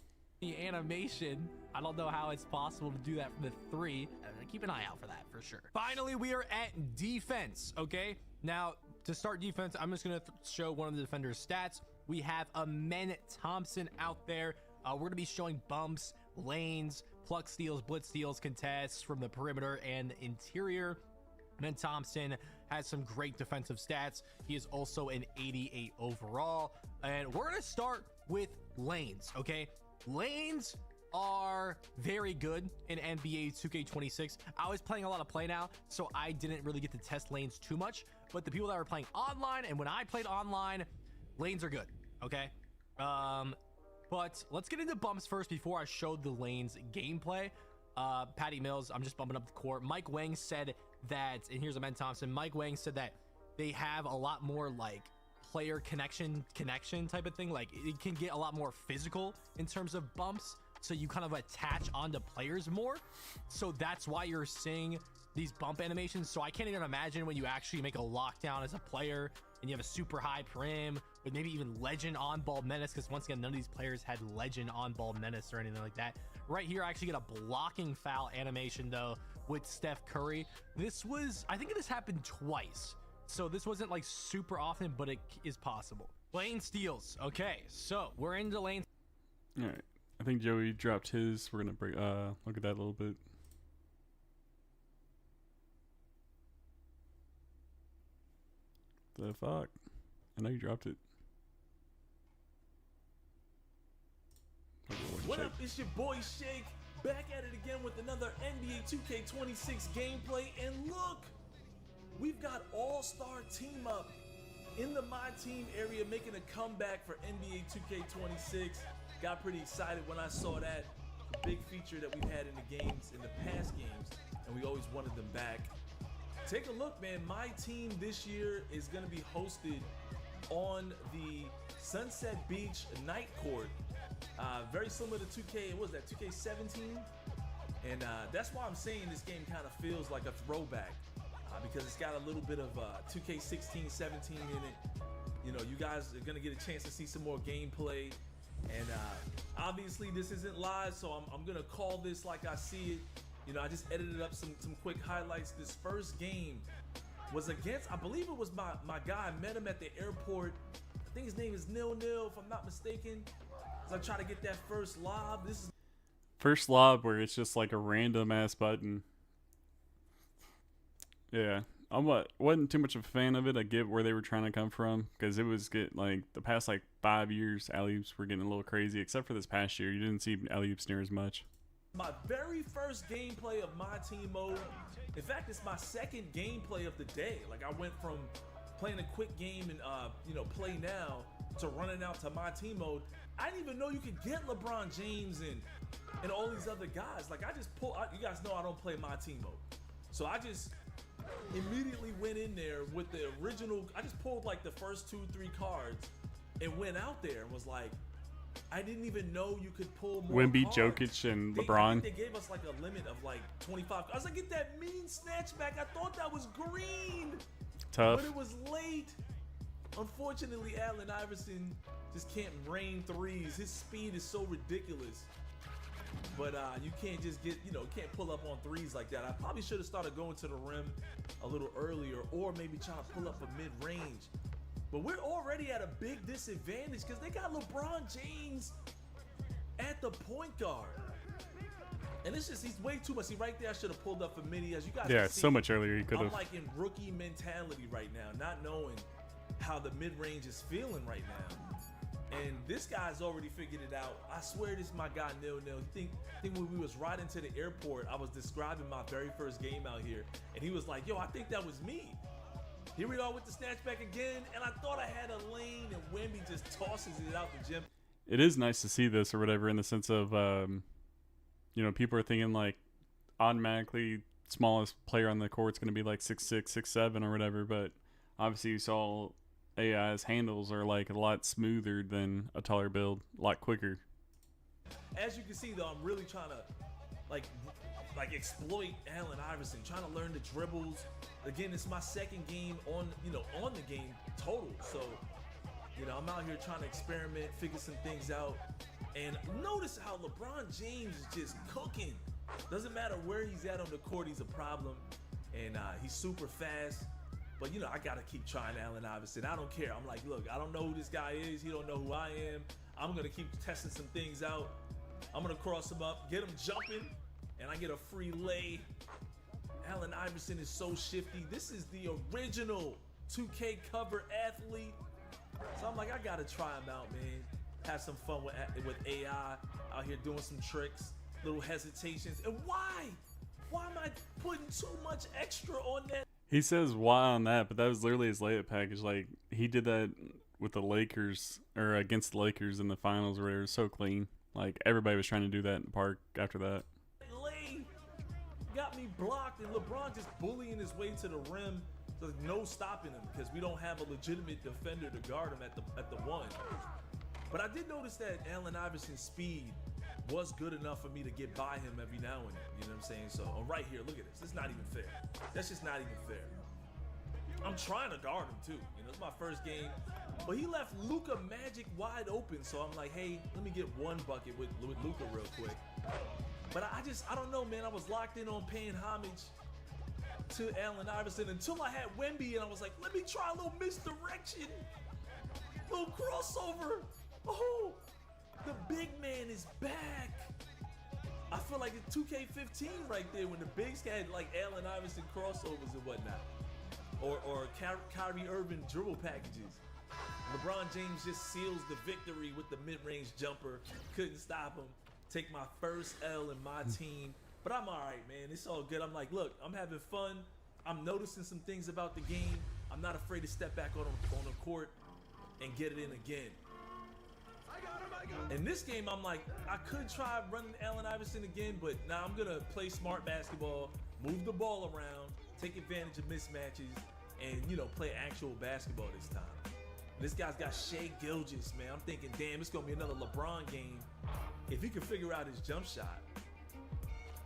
animation. I don't know how it's possible to do that from the 3. Keep an eye out for that for sure. Finally, we are at defense. Okay, now to start defense, I'm just gonna show one of the defenders' stats. We have Amen Thompson out there. We're gonna be showing bumps, lanes, pluck steals, blitz steals, contests from the perimeter and interior. Amen Thompson has some great defensive stats. He is also an 88 overall. And we're gonna start with lanes, okay? Lanes are very good in NBA 2K26. I was playing a lot of Play Now, so I didn't really get to test lanes too much, but the people that were playing online, and when I played online, lanes are good, okay? But let's get into bumps first before I show the lanes gameplay. Patty Mills, I'm just bumping up the court. Mike Wang said that, and here's Amen Thompson. Mike Wang said that they have a lot more like player connection type of thing. Like it can get a lot more physical in terms of bumps, so you kind of attach onto players more. So that's why you're seeing these bump animations. So I can't even imagine when you actually make a lockdown as a player and you have a super high prim with maybe even legend on ball menace, because once again, none of these players had legend on ball menace or anything like that. Right here, I actually get a blocking foul animation though with Steph Curry. This was, I think this happened twice, so this wasn't like super often, but it is possible. Lane steals. Okay, so we're into lane. All right, I think Joey dropped his. We're gonna break, look at that a little bit. The fuck? I know you dropped it. What up, it's your boy Shake, back at it again with another NBA 2K26 gameplay, and look, we've got All-Star Team Up in the My Team area making a comeback for NBA 2K26. Got pretty excited when I saw that. The big feature that we've had in the games, in the past games, and we always wanted them back. Take a look, man. My Team this year is going to be hosted on the Sunset Beach Night Court. Very similar to 2K, what was that, 2K17? And that's why I'm saying this game kind of feels like a throwback, because it's got a little bit of 2K16, 17 in it. You know, you guys are going to get a chance to see some more gameplay. And obviously this isn't live, so I'm going to call this like I see it. You know, I just edited up some quick highlights. This first game was against, I believe it was my guy. I met him at the airport. I think his name is Nil Nil, if I'm not mistaken. As I try to get that first lob. This is First lob where it's just like a random ass button. Yeah, I wasn't too much of a fan of it. I get where they were trying to come from, because it was like the past like 5 years, alley-oops were getting a little crazy. Except for this past year, you didn't see alley-oops near as much. my very first gameplay of My Team mode. In fact, it's my second gameplay of the day. Like I went from playing a quick game and Play Now to running out to My Team mode. I didn't even know you could get LeBron James and all these other guys. Like I just you guys know I don't play My Team mode, so I just immediately went in there with the original. I just pulled like the first 2-3 cards and went out there and was like, I didn't even know you could pull more Wemby, cards. Jokic, and I LeBron. think they gave us like a limit of like 25. I was like, get that mean snatchback. I thought that was green. Tough. But it was late. Unfortunately, Allen Iverson just can't rain threes. His speed is so ridiculous. But you can't just can't pull up on threes like that. I probably should have started going to the rim a little earlier, or maybe trying to pull up a mid-range. But we're already at a big disadvantage because they got LeBron James at the point guard. And it's just, he's way too much. See, right there, I should have pulled up for Midi. As you guys can see, so much earlier you could I'm have. like in rookie mentality right now, not knowing how the mid-range is feeling right now. And this guy's already figured it out. I swear this is my guy, Nil Nil. Think when we was riding to the airport, I was describing my very first game out here. And he was like, yo, I think that was me. Here we are with the snatchback again. And I thought I had a lane, and Wemby just tosses it out the gym. It is nice to see this or whatever, in the sense of, people are thinking like automatically smallest player on the court's going to be like 6'6", 6'7", or whatever. But obviously you saw AI's handles are like a lot smoother than a taller build, a lot quicker. As you can see, though, I'm really trying to like exploit Allen Iverson, trying to learn the dribbles. Again, it's my second game on the game total. So, I'm out here trying to experiment, figure some things out. And notice how LeBron James is just cooking. Doesn't matter where he's at on the court, he's a problem. And he's super fast. But, I got to keep trying Allen Iverson. I don't care. I'm like, look, I don't know who this guy is. He don't know who I am. I'm going to keep testing some things out. I'm going to cross him up, get him jumping, and I get a free lay. Allen Iverson is so shifty. This is the original 2K cover athlete. So I'm like, I got to try him out, man. have some fun with AI out here doing some tricks, little hesitations. And why? Why am I putting too much extra on that? He says why on that, but that was literally his layup package. Like, he did that with the Lakers, or against the Lakers in the finals, where it was so clean. Like, everybody was trying to do that in the park after that. Lane got me blocked, and LeBron just bullying his way to the rim. There's no stopping him because we don't have a legitimate defender to guard him at the one. But I did notice that Allen Iverson's speed was good enough for me to get by him every now and then. You know what I'm saying? So right here, look at this. It's not even fair. That's just not even fair. I'm trying to guard him too. You know, it's my first game. But he left Luka Magic wide open. So I'm like, hey, let me get one bucket with Luka real quick. But I don't know, man. I was locked in on paying homage to Allen Iverson until I had Wemby, and I was like, let me try a little misdirection. Little crossover. Oh, the big man is back. I feel like it's 2K15 right there when the bigs had like Allen Iverson crossovers and whatnot. Or Kyrie Irving dribble packages. LeBron James just seals the victory with the mid-range jumper. Couldn't stop him. Take my first L in my team. But I'm all right, man. It's all good. I'm like, look, I'm having fun. I'm noticing some things about the game. I'm not afraid to step back on the court and get it in again. In this game, I'm like, I could try running Allen Iverson again, but now I'm going to play smart basketball, move the ball around, take advantage of mismatches, and, you know, play actual basketball this time. This guy's got Shai Gilgeous, man. I'm thinking, damn, it's going to be another LeBron game if he can figure out his jump shot.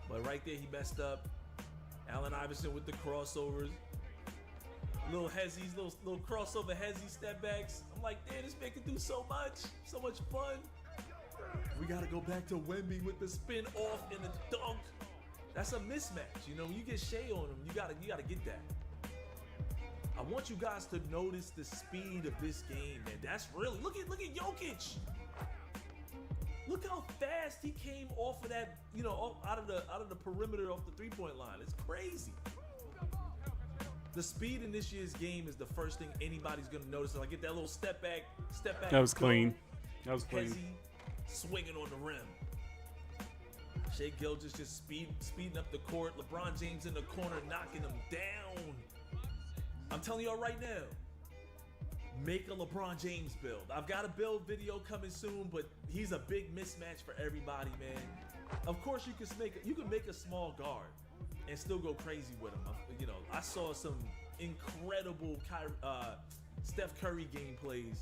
But right there, he messed up. Allen Iverson with the crossovers. Little hezzies, little crossover hezzy step backs. I'm like, damn, this man can do so much fun. We gotta go back to Wemby with the spin off and the dunk. That's a mismatch, you know. When you get Shai on him, you gotta get that. I want you guys to notice the speed of this game, man. That's really look at Jokic. Look how fast he came off of that, you know, out of the perimeter off the three-point line. It's crazy. The speed in this year's game is the first thing anybody's gonna notice. I get that little step back. That was clean. That was clean. Hezzy swinging on the rim. Shai Gilgeous just speeding up the court. LeBron James in the corner knocking him down. I'm telling y'all right now, make a LeBron James build. I've got a build video coming soon, but he's a big mismatch for everybody, man. Of course, you can make a small guard and still go crazy with him. You know, I saw some incredible Steph Curry gameplays.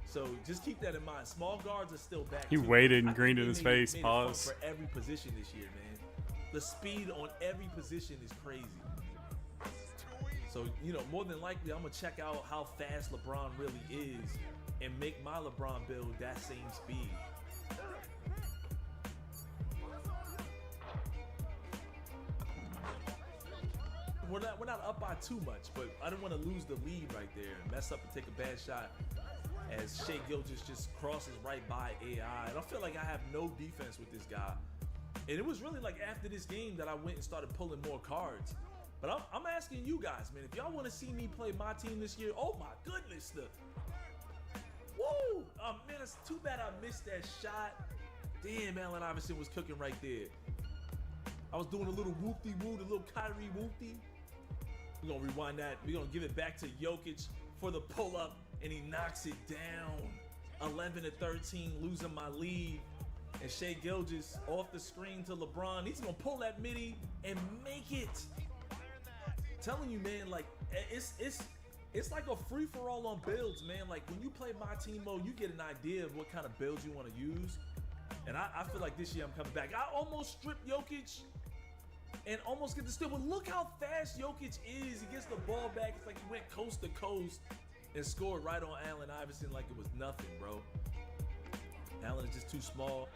So just keep that in mind. Small guards are still back. He waited and greened in his face. Pause. For every position this year, man. The speed on every position is crazy. So, you know, more than likely, I'm going to check out how fast LeBron really is and make my LeBron build that same speed. We're not up by too much, but I didn't want to lose the lead right there and mess up and take a bad shot as Shai Gilgeous just crosses right by AI. And I feel like I have no defense with this guy. And it was really like after this game that I went and started pulling more cards. But I'm asking you guys, man, if y'all want to see me play my team this year, oh my goodness, woo! Man, it's too bad I missed that shot. Damn, Allen Iverson was cooking right there. I was doing a little whoop-de-woo, a little Kyrie whoop-de. We're going to rewind that. We're going to give it back to Jokic for the pull-up, and he knocks it down. 11-13, losing my lead. And Shai Gilgeous off the screen to LeBron. He's going to pull that midi and make it. Telling you, man, like it's like a free-for-all on builds, man. Like when you play my team mode, you get an idea of what kind of builds you want to use. And I feel like this year I'm coming back. I almost stripped Jokic and almost get the steal, but look how fast Jokic is. He gets the ball back. It's like he went coast to coast and scored right on Allen Iverson like it was nothing, bro. Allen is just too small.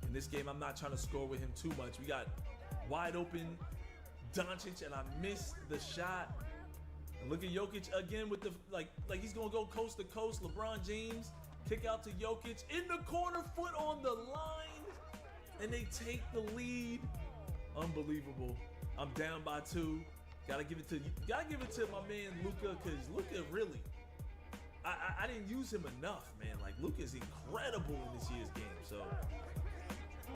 In this game, I'm not trying to score with him too much. We got wide open Doncic, and I missed the shot. And look at Jokic again with the like he's gonna go coast to coast. LeBron James kick out to Jokic in the corner, foot on the line, and they take the lead. Unbelievable. I'm down by 2. Gotta give it to my man Luka, because Luka really, I didn't use him enough, man. Like, Luka is incredible in this year's game. So,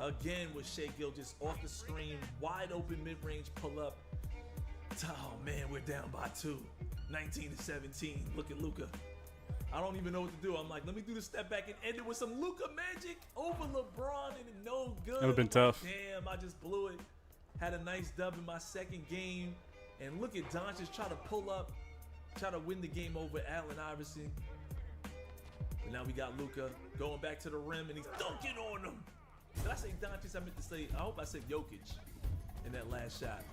again, with Shai Gilgeous off the screen, wide open mid-range pull-up. Oh, man, we're down by 2. 19-17. Look at Luka. I don't even know what to do. I'm like, let me do the step back and end it with some Luka magic over LeBron, and it no good. That would have been tough. Damn, I just blew it. Had a nice dub in my second game. And look at Doncic try to pull up, try to win the game over Allen Iverson. But now we got Luka going back to the rim, and he's dunking on him. Did I say Doncic? I meant to say, I hope I said Jokic in that last shot.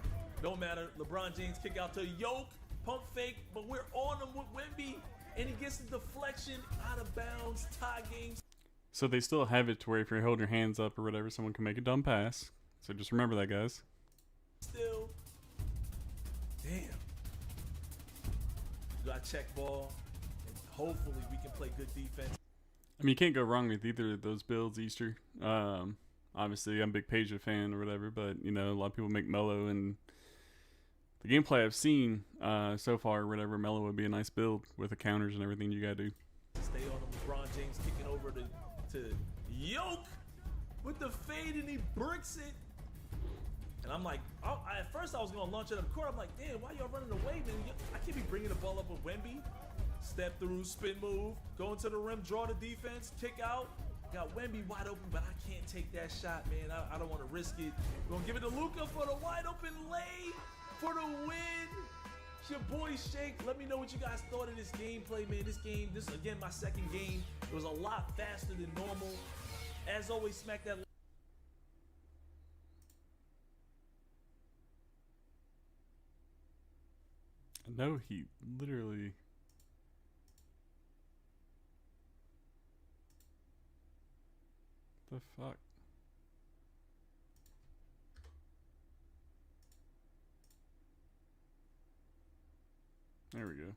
Don't matter. LeBron James kick out to Yoke, pump fake, but we're on him with Wemby, and he gets the deflection out of bounds, tie games. So they still have it to where if you're holding your hands up or whatever, someone can make a dumb pass. So just remember that, guys. Still, damn. You got check ball, and hopefully we can play good defense. I mean, you can't go wrong with either of those builds, Easter. Obviously, I'm a big Peja fan or whatever, but, you know, a lot of people make Melo, and the gameplay I've seen so far or whatever, Melo would be a nice build with the counters and everything you got to do. Stay on him. LeBron James kicking over to Yoke with the fade, and he bricks it. And I'm like, at first I was going to launch it up court. I'm like, damn, why y'all running away, man? I can't be bringing the ball up with Wemby. Step through, spin move, going to the rim, draw the defense, kick out. Got Wemby wide open, but I can't take that shot, man. I don't want to risk it. We're going to give it to Luka for the wide open lay for the win. It's your boy Shake. Let me know what you guys thought of this gameplay, man. This is, again, my second game. It was a lot faster than normal. As always, smack that. No, he literally... The fuck? There we go.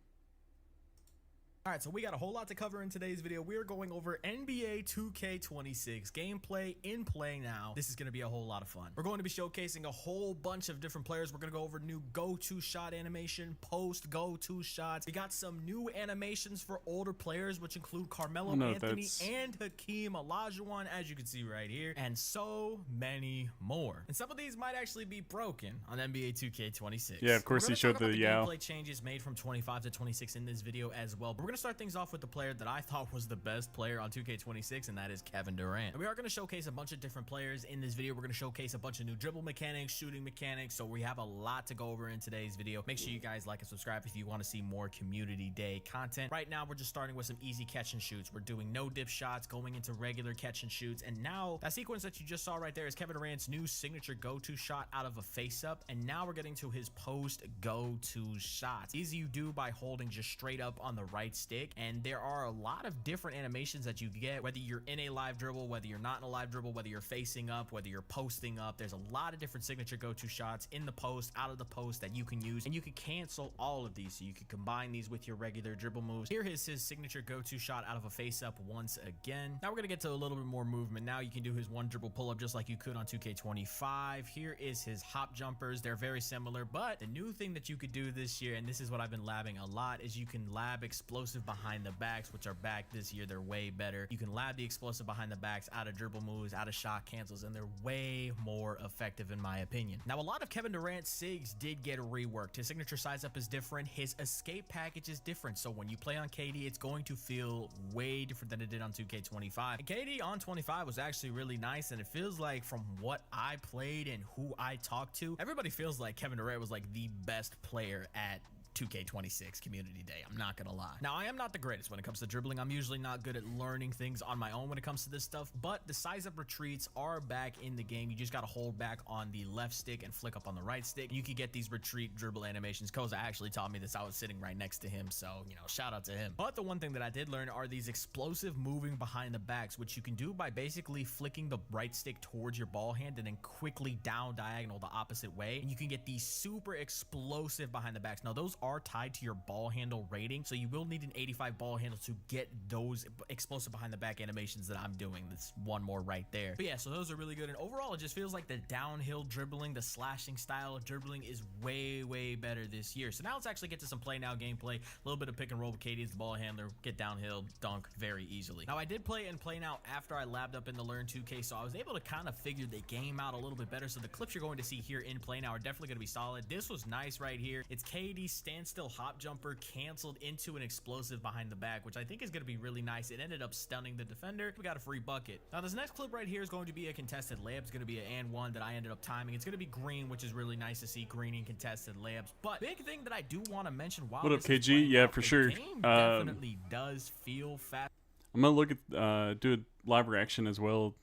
All right, so we got a whole lot to cover in today's video. We are going over NBA 2K26 gameplay in play now. This is going to be a whole lot of fun. We're going to be showcasing a whole bunch of different players. We're going to go over new go-to shot animation, post go-to shots. We got some new animations for older players, which include Carmelo Anthony and Hakeem Olajuwon, as you can see right here, and so many more. And some of these might actually be broken on NBA 2K26. Yeah, of course he showed the gameplay changes made from 25 to 26 in this video as well. But we're going to start things off with the player that I thought was the best player on 2K26, and that is Kevin Durant. And we are going to showcase a bunch of different players in this video. We're going to showcase a bunch of new dribble mechanics, shooting mechanics, so we have a lot to go over in today's video. Make sure you guys like and subscribe if you want to see more community day content. Right now, we're just starting with some easy catch and shoots. We're doing no dip shots, going into regular catch and shoots, and now that sequence that you just saw right there is Kevin Durant's new signature go-to shot out of a face-up, and now we're getting to his post go-to shots. These you do by holding just straight up on the right stick, and there are a lot of different animations that you get, whether you're in a live dribble, whether you're not in a live dribble, whether you're facing up, whether you're posting up. There's a lot of different signature go-to shots in the post, out of the post that you can use, and you can cancel all of these, so you can combine these with your regular dribble moves. Here is his signature go-to shot out of a face-up once again. Now we're gonna get to a little bit more movement. Now you can do his one dribble pull-up just like you could on 2K25. Here is his hop jumpers. They're very similar, but the new thing that you could do this year, and this is what I've been labbing a lot, is you can lab explosive behind the backs, which are back this year. They're way better. You can lab the explosive behind the backs out of dribble moves, out of shot cancels, and they're way more effective in my opinion. Now, a lot of Kevin Durant's SIGs did get reworked. His signature size up is different. His escape package is different. So when you play on KD, it's going to feel way different than it did on 2K25. And KD on 25 was actually really nice, and it feels like from what I played and who I talked to, everybody feels like Kevin Durant was like the best player at 2K26 community day. I'm not gonna lie. Now, I am not the greatest when it comes to dribbling. I'm usually not good at learning things on my own when it comes to this stuff, but the size up retreats are back in the game. You just gotta hold back on the left stick and flick up on the right stick. You can get these retreat dribble animations. Koza actually taught me this. I was sitting right next to him, so, you know, shout out to him. But the one thing that I did learn are these explosive moving behind the backs, which you can do by basically flicking the right stick towards your ball hand and then quickly down diagonal the opposite way. And you can get these super explosive behind the backs. Now, those are tied to your ball handle rating, so you will need an 85 ball handle to get those explosive behind the back animations that I'm doing. That's one more right there. But yeah, so those are really good, and overall it just feels like the downhill dribbling, the slashing style of dribbling is way better this year. So now let's actually get to some play now gameplay. A little bit of pick and roll with KD as the ball handler, get downhill, dunk very easily. Now I did play in play now after I labbed up in the Learn 2K, so I was able to kind of figure the game out a little bit better. So the clips you're going to see here in play now are definitely going to be solid. This was nice right here. It's KD standstill hop jumper canceled into an explosive behind the back, which I think is going to be really nice. It ended up stunning the defender. We got a free bucket. Now this next clip right here is going to be a contested layup. It's going to be an and one that I ended up timing. It's going to be green, which is really nice to see green in contested layups. But big thing that I do want to mention while What up, this is KG? playing Yeah, out, for the sure. game definitely does feel fast. I'm gonna look at do a live reaction as well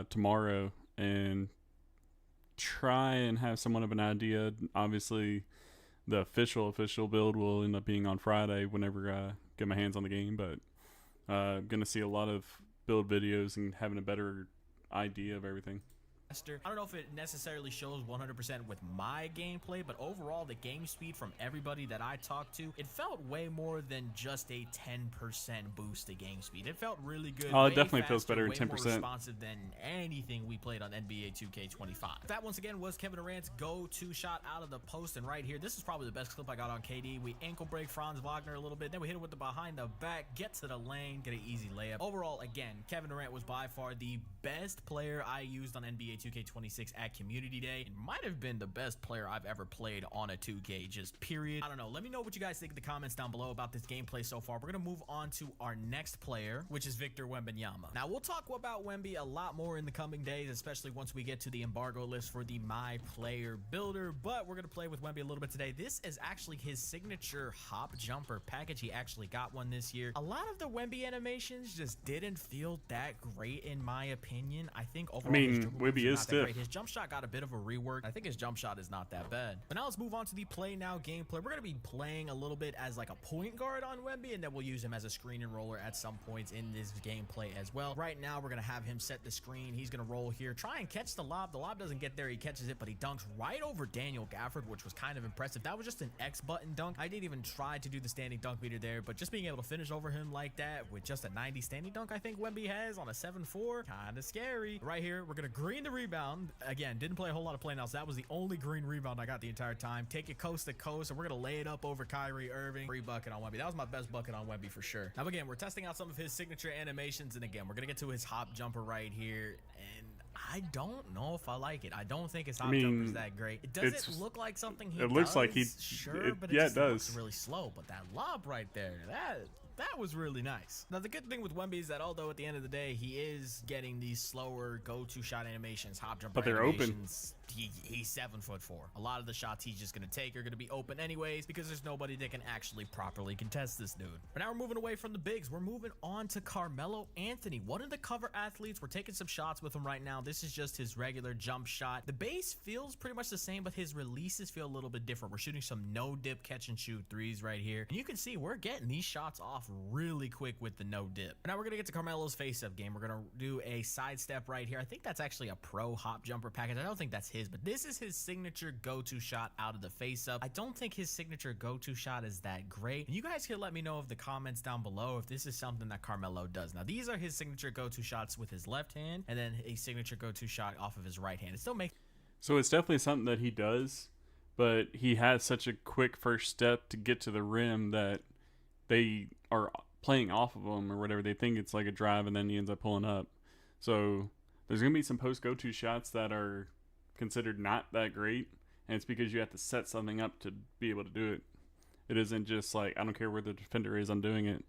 tomorrow and try and have somewhat of an idea. Obviously, the official build will end up being on Friday whenever I get my hands on the game, but gonna see a lot of build videos and having a better idea of everything. I don't know if it necessarily shows 100% with my gameplay, but overall the game speed from everybody that I talked to, it felt way more than just a 10% boost to game speed. It felt really good. Oh, it way definitely feels faster, better way than more 10%. responsive than anything we played on NBA 2K25. That once again was Kevin Durant's go-to shot out of the post, and right here, this is probably the best clip I got on KD. We ankle break Franz Wagner a little bit, then we hit him with the behind the back, get to the lane, get an easy layup. Overall, again, Kevin Durant was by far the best player I used on NBA 2K26 at Community Day. It might have been the best player I've ever played on a 2K, just period. I don't know. Let me know what you guys think in the comments down below about this gameplay so far. We're going to move on to our next player, which is Victor Wembanyama. Now, we'll talk about Wemby a lot more in the coming days, especially once we get to the embargo list for the My Player Builder, but we're going to play with Wemby a little bit today. This is actually his signature hop jumper package. He actually got one this year. A lot of the Wemby animations just didn't feel that great in my opinion. I think overall, Wemby is stiff. His jump shot got a bit of a rework. I think his jump shot is not that bad. But now let's move on to the play now gameplay. We're going to be playing a little bit as like a point guard on Wemby, and then we'll use him as a screen and roller at some points in this gameplay as well. Right now, we're going to have him set the screen. He's going to roll here, try and catch the lob. The lob doesn't get there. He catches it, but he dunks right over Daniel Gafford, which was kind of impressive. That was just an X button dunk. I didn't even try to do the standing dunk meter there, but just being able to finish over him like that with just a 90 standing dunk, I think Wemby has on a 7-4, kind of scary. Right here, we're going to green the rebound. Again, didn't play a whole lot of play now, so that was the only green rebound I got the entire time. Take it coast to coast, and we're going to lay it up over Kyrie Irving. Free bucket on Wemby. That was my best bucket on Wemby for sure. Now, again, we're testing out some of his signature animations, and again, we're going to get to his hop jumper right here, and I don't know if I like it. I don't think his hop jumper is that great. It doesn't look like something he does. It looks like he... Sure, but yeah, it it does. looks really slow, but that lob right there, that was really nice. Now, the good thing with Wemby is that although at the end of the day, he is getting these slower go-to shot animations, hop jumper but they're animations, he's 7'4". A lot of the shots he's just going to take are going to be open anyways because there's nobody that can actually properly contest this dude. But now we're moving away from the bigs. We're moving on to Carmelo Anthony, one of the cover athletes. We're taking some shots with him right now. This is just his regular jump shot. The base feels pretty much the same, but his releases feel a little bit different. We're shooting some no-dip catch-and-shoot threes right here. And you can see we're getting these shots off really quick with the no-dip. Now we're going to get to Carmelo's face-up game. We're going to do a sidestep right here. I think that's actually a pro hop jumper package. I don't think that's his, but this is his signature go-to shot out of the face-up. I don't think his signature go-to shot is that great. And you guys can let me know in the comments down below if this is something that Carmelo does. Now, these are his signature go-to shots with his left hand, and then a signature go-to shot off of his right hand. It still makes... So it's definitely something that he does, but he has such a quick first step to get to the rim that they are playing off of him or whatever. They think it's like a drive, and then he ends up pulling up. So there's going to be some post go-to shots that are considered not that great, and it's because you have to set something up to be able to do it. It isn't just like, I don't care where the defender is, I'm doing it.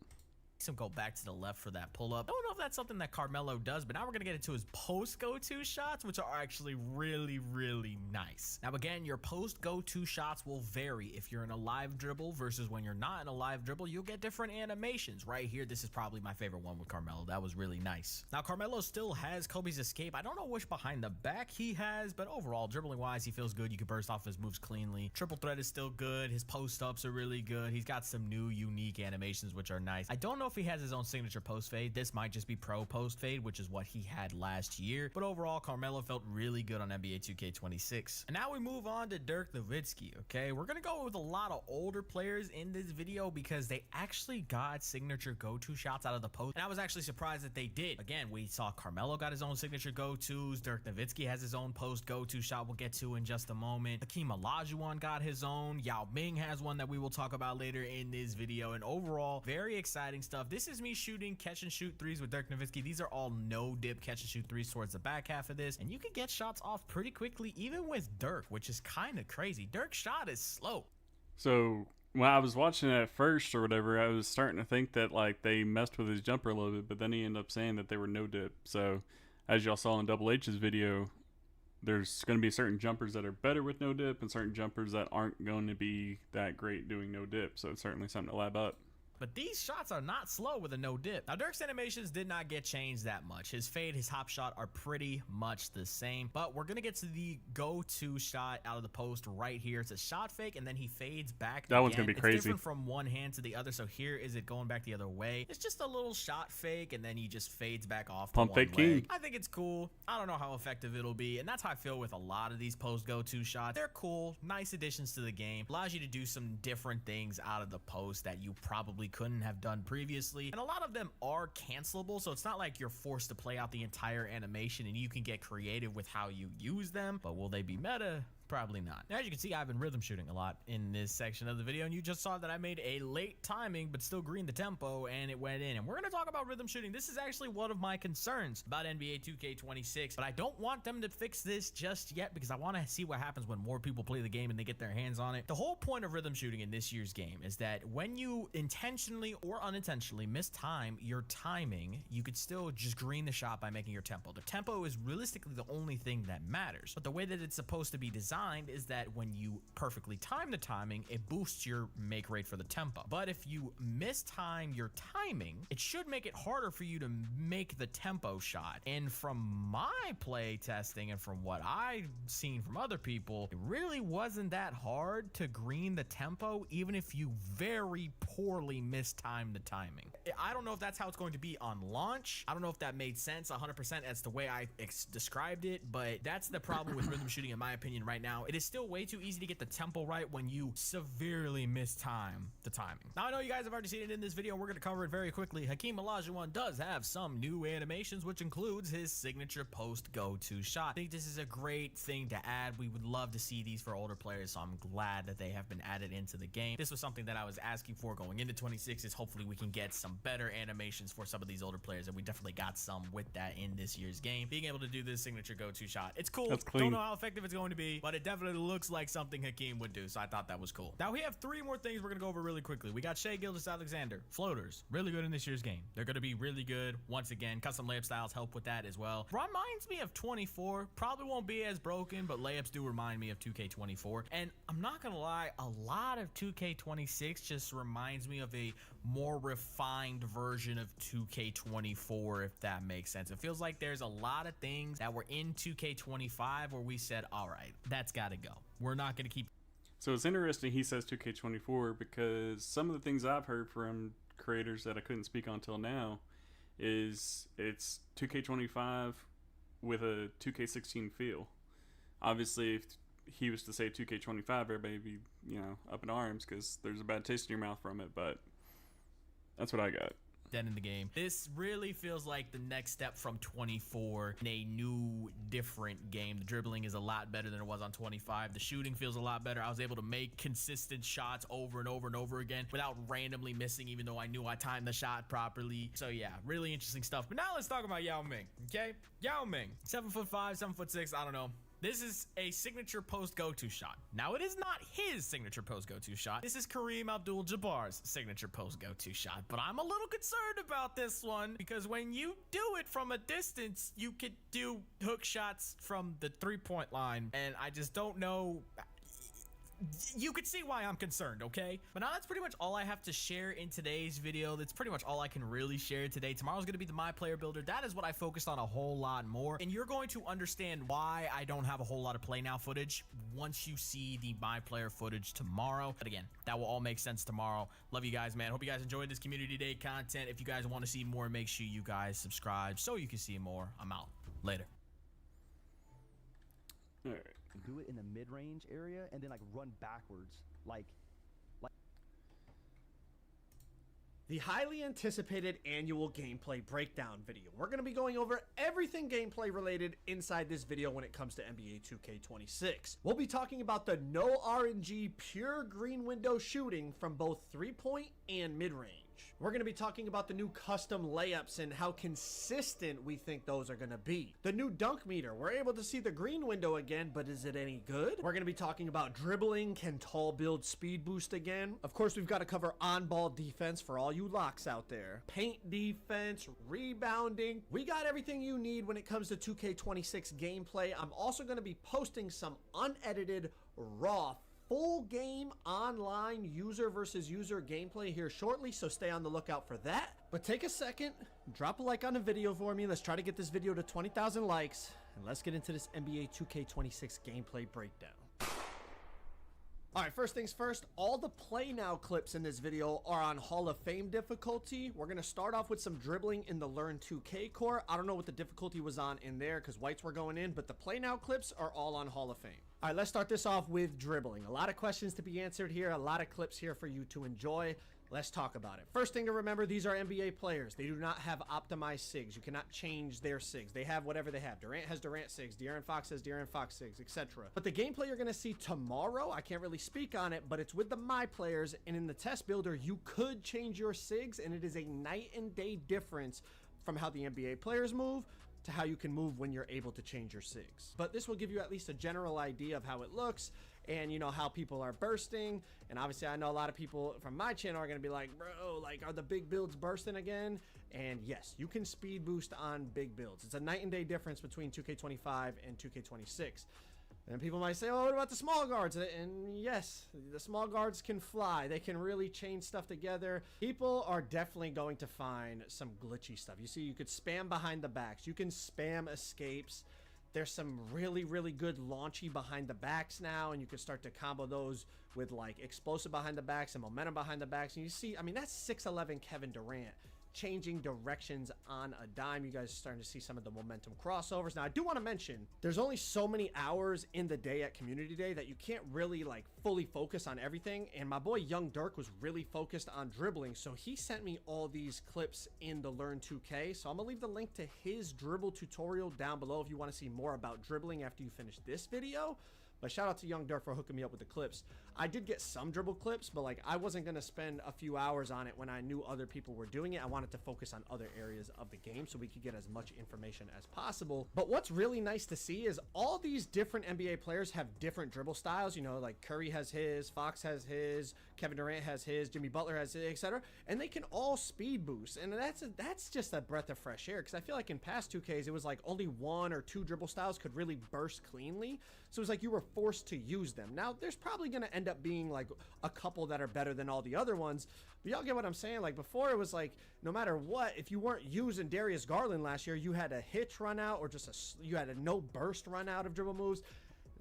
Him go back to the left for that pull-up. I don't know if that's something that Carmelo does, but now we're going to get into his post go-to shots, which are actually really, really nice. Now, again, your post go-to shots will vary. If you're in a live dribble versus when you're not in a live dribble, you'll get different animations. Right here, this is probably my favorite one with Carmelo. That was really nice. Now, Carmelo still has Kobe's escape. I don't know which behind the back he has, but overall, dribbling-wise, he feels good. You can burst off his moves cleanly. Triple threat is still good. His post-ups are really good. He's got some new, unique animations, which are nice. I don't know if he has his own signature post fade. This might just just be pro post fade, which is what he had last year. But overall, Carmelo felt really good on NBA 2K26. And now we move on to Dirk Nowitzki, okay? We're gonna go with a lot of older players in this video because they actually got signature go-to shots out of the post. And I was actually surprised that they did. Again, we saw Carmelo got his own signature go-tos. Dirk Nowitzki has his own post go-to shot we'll get to in just a moment. Hakeem Olajuwon got his own. Yao Ming has one that we will talk about later in this video. And overall, very exciting stuff. This is me shooting catch and shoot threes with Dirk Nowitzki. These are all no dip catch and shoot threes towards the back half of this. And you can get shots off pretty quickly, even with Dirk, which is kind of crazy. Dirk's shot is slow. So when I was watching it at first or whatever, I was starting to think that like they messed with his jumper a little bit, but then he ended up saying that they were no dip. So as y'all saw in Double H's video, there's going to be certain jumpers that are better with no dip and certain jumpers that aren't going to be that great doing no dip. So it's certainly something to lab up. But these shots are not slow with a no dip. Now, Dirk's animations did not get changed that much. His fade, his hop shot are pretty much the same. But we're going to get to the go-to shot out of the post right here. It's a shot fake, and then he fades back. That one's going to be crazy. It's different from one hand to the other. So here is it going back the other way. It's just a little shot fake, and then he just fades back off Pump one fake leg. king. I think it's cool. I don't know how effective it'll be. And that's how I feel with a lot of these post go-to shots. They're cool, nice additions to the game. Allows you to do some different things out of the post that you probably couldn't have done previously, and a lot of them are cancelable, so it's not like you're forced to play out the entire animation, and you can get creative with how you use them. But will they be meta? Probably not. Now, as you can see, I've been rhythm shooting a lot in this section of the video, and you just saw that I made a late timing but still greened the tempo, and it went in. And we're going to talk about rhythm shooting. This is actually one of my concerns about NBA 2K26, but I don't want them to fix this just yet because I want to see what happens when more people play the game and they get their hands on it. The whole point of rhythm shooting in this year's game is that when you intentionally or unintentionally mistime your timing, you could still just green the shot by making your tempo. The tempo is realistically the only thing that matters, but the way that it's supposed to be designed is that when you perfectly time the timing, it boosts your make rate for the tempo. But if you mistime your timing, it should make it harder for you to make the tempo shot. And from my play testing and from what I've seen from other people, it really wasn't that hard to green the tempo, even if you very poorly mistime the timing. I don't know if that's how it's going to be on launch. I don't know if that made sense 100% as the way I described it, but that's the problem with rhythm shooting in my opinion right now. It is still way too easy to get the tempo right when you severely mistime the timing. Now, I know you guys have already seen it in this video. We're going to cover it very quickly. Hakeem Olajuwon does have some new animations, which includes his signature post go-to shot. I think this is a great thing to add. We would love to see these for older players, so I'm glad that they have been added into the game. This was something that I was asking for going into 26, is hopefully we can get some better animations for some of these older players, and we definitely got some with that in this year's game. Being able to do this signature go-to shot, it's cool. That's clean. Don't know how effective it's going to be, but it definitely looks like something Hakeem would do, so I thought that was cool. Now, we have three more things we're going to go over really quickly. We got Shai Gilgeous-Alexander. Floaters, really good in this year's game. They're going to be really good. Once again, custom layup styles help with that as well. Reminds me of 24. Probably won't be as broken, but layups do remind me of 2K24. And I'm not going to lie, a lot of 2K26 just reminds me of a more refined version of 2K24, if that makes sense. It feels like there's a lot of things that were in 2K25 where we said, all right, that's got to go. We're not going to keep. So it's interesting he says 2K24 because some of the things I've heard from creators that I couldn't speak on till now is it's 2K25 with a 2K16 feel. Obviously, if he was to say 2K25, everybody would be, up in arms because there's a bad taste in your mouth from it, but that's what I got. Dead in the game. This really feels like the next step from 24 in a new, different game. The dribbling is a lot better than it was on 25. The shooting feels a lot better. I was able to make consistent shots over and over and over again without randomly missing, even though I knew I timed the shot properly. So yeah, really interesting stuff. But now let's talk about Yao Ming, okay? Yao Ming, 7'5", 7'6", I don't know. This is a signature post go-to shot. Now, it is not his signature post go-to shot. This is Kareem Abdul-Jabbar's signature post go-to shot. But I'm a little concerned about this one because when you do it from a distance, you could do hook shots from the three-point line. And I just don't know. you could see why I'm concerned, okay? But now that's pretty much all I have to share in today's video. That's pretty much all I can really share today. Tomorrow's gonna be the My Player Builder. That is what I focused on a whole lot more. And you're going to understand why I don't have a whole lot of play now footage once you see the My Player footage tomorrow. But again, that will all make sense tomorrow. Love you guys, man. Hope you guys enjoyed this Community Day content. If you guys want to see more, make sure you guys subscribe so you can see more. I'm out. Later. All right. Do it in the mid-range area and then like run backwards like the highly anticipated annual gameplay breakdown video. We're going to be going over everything gameplay related inside this video when it comes to NBA 2K26. We'll be talking about the no RNG pure green window shooting from both 3-point and mid-range. We're going to be talking about the new custom layups and how consistent we think those are going to be. The new dunk meter. We're able to see the green window again, but is it any good? We're going to be talking about dribbling. Can tall build speed boost again? Of course, we've got to cover on-ball defense for all you locks out there. Paint defense, rebounding. We got everything you need when it comes to 2K26 gameplay. I'm also going to be posting some unedited, raw, full game online user versus user gameplay here shortly, so stay on the lookout for that. But take a second, drop a like on the video for me. Let's try to get this video to 20,000 likes, and let's get into this NBA 2K26 gameplay breakdown. All right, first things first, all the play now clips in this video are on Hall of Fame difficulty. We're going to start off with some dribbling in the Learn 2K core. I don't know what the difficulty was on in there because whites were going in, but the play now clips are all on Hall of Fame. All right, let's start this off with dribbling. A lot of questions to be answered here, a lot of clips here for you to enjoy. Let's talk about it. First thing to remember, these are NBA players. They do not have optimized SIGs. You cannot change their SIGs. They have whatever they have. Durant has Durant SIGs. De'Aaron Fox has De'Aaron Fox SIGs, etc. But the gameplay you're going to see tomorrow, I can't really speak on it, but it's with the My Players, and in the test builder, you could change your SIGs, and it is a night and day difference from how the NBA players move to how you can move when you're able to change your SIGs. But this will give you at least a general idea of how it looks, and you know how people are bursting. And obviously I know a lot of people from my channel are going to be like, bro, like, are the big builds bursting again? And yes, you can speed boost on big builds. It's a night and day difference between 2K25 and 2K26. And people might say, oh, what about the small guards? And yes, the small guards can fly. They can really chain stuff together. People are definitely going to find some glitchy stuff. You see, you could spam behind the backs. You can spam escapes. There's some really, really good launchy behind the backs now, and you can start to combo those with like explosive behind the backs and momentum behind the backs. And you see, I mean, that's 6'11" Kevin Durant changing directions on a dime. You guys are starting to see some of the momentum crossovers. Now, I do want to mention, there's only so many hours in the day at Community Day that you can't really like fully focus on everything. And my boy Young Dirk was really focused on dribbling, so he sent me all these clips in the Learn 2K. So I'm gonna leave the link to his dribble tutorial down below if you want to see more about dribbling after you finish this video. But shout out to Young Dirk for hooking me up with the clips. I did get some dribble clips, but like I wasn't going to spend a few hours on it when I knew other people were doing it. I wanted to focus on other areas of the game so we could get as much information as possible. But what's really nice to see is all these different NBA players have different dribble styles. You know, like Curry has his, Fox has his, Kevin Durant has his, Jimmy Butler has his, etc. And they can all speed boost. And that's just a breath of fresh air, because I feel like in past 2Ks, it was like only 1 or 2 dribble styles could really burst cleanly. So it was like you were forced to use them. Now, there's probably going to end up being like a couple that are better than all the other ones, but y'all get what I'm saying. Like before, it was like no matter what, if you weren't using Darius Garland last year, you had a hitch run out or just you had a no burst run out of dribble moves.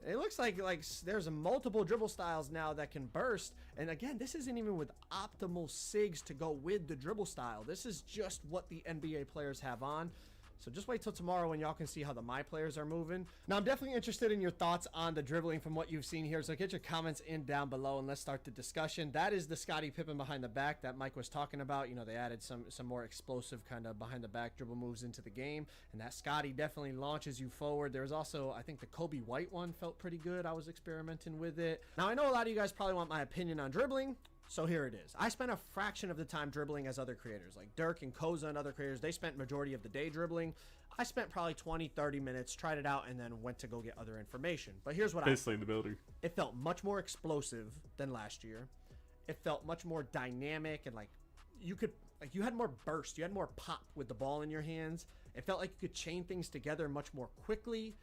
It looks like there's multiple dribble styles now that can burst. And again, this isn't even with optimal SIGs to go with the dribble style. This is just what the NBA players have on. So just wait till tomorrow when y'all can see how the My Players are moving. Now, I'm definitely interested in your thoughts on the dribbling from what you've seen here. So get your comments in down below and let's start the discussion. That is the Scottie Pippen behind the back that Mike was talking about. You know, they added some more explosive kind of behind the back dribble moves into the game. And that Scottie definitely launches you forward. There's also, I think the Kobe White one felt pretty good. I was experimenting with it. Now, I know a lot of you guys probably want my opinion on dribbling. So here it is. I spent a fraction of the time dribbling as other creators like Dirk and Koza and other creators. They spent majority of the day dribbling. I spent probably 20-30 minutes, tried it out, and then went to go get other information. But here's what Basically the builder. It felt much more explosive than last year. It felt much more dynamic, and like you had more burst. You had more pop with the ball in your hands. It felt like you could chain things together much more quickly.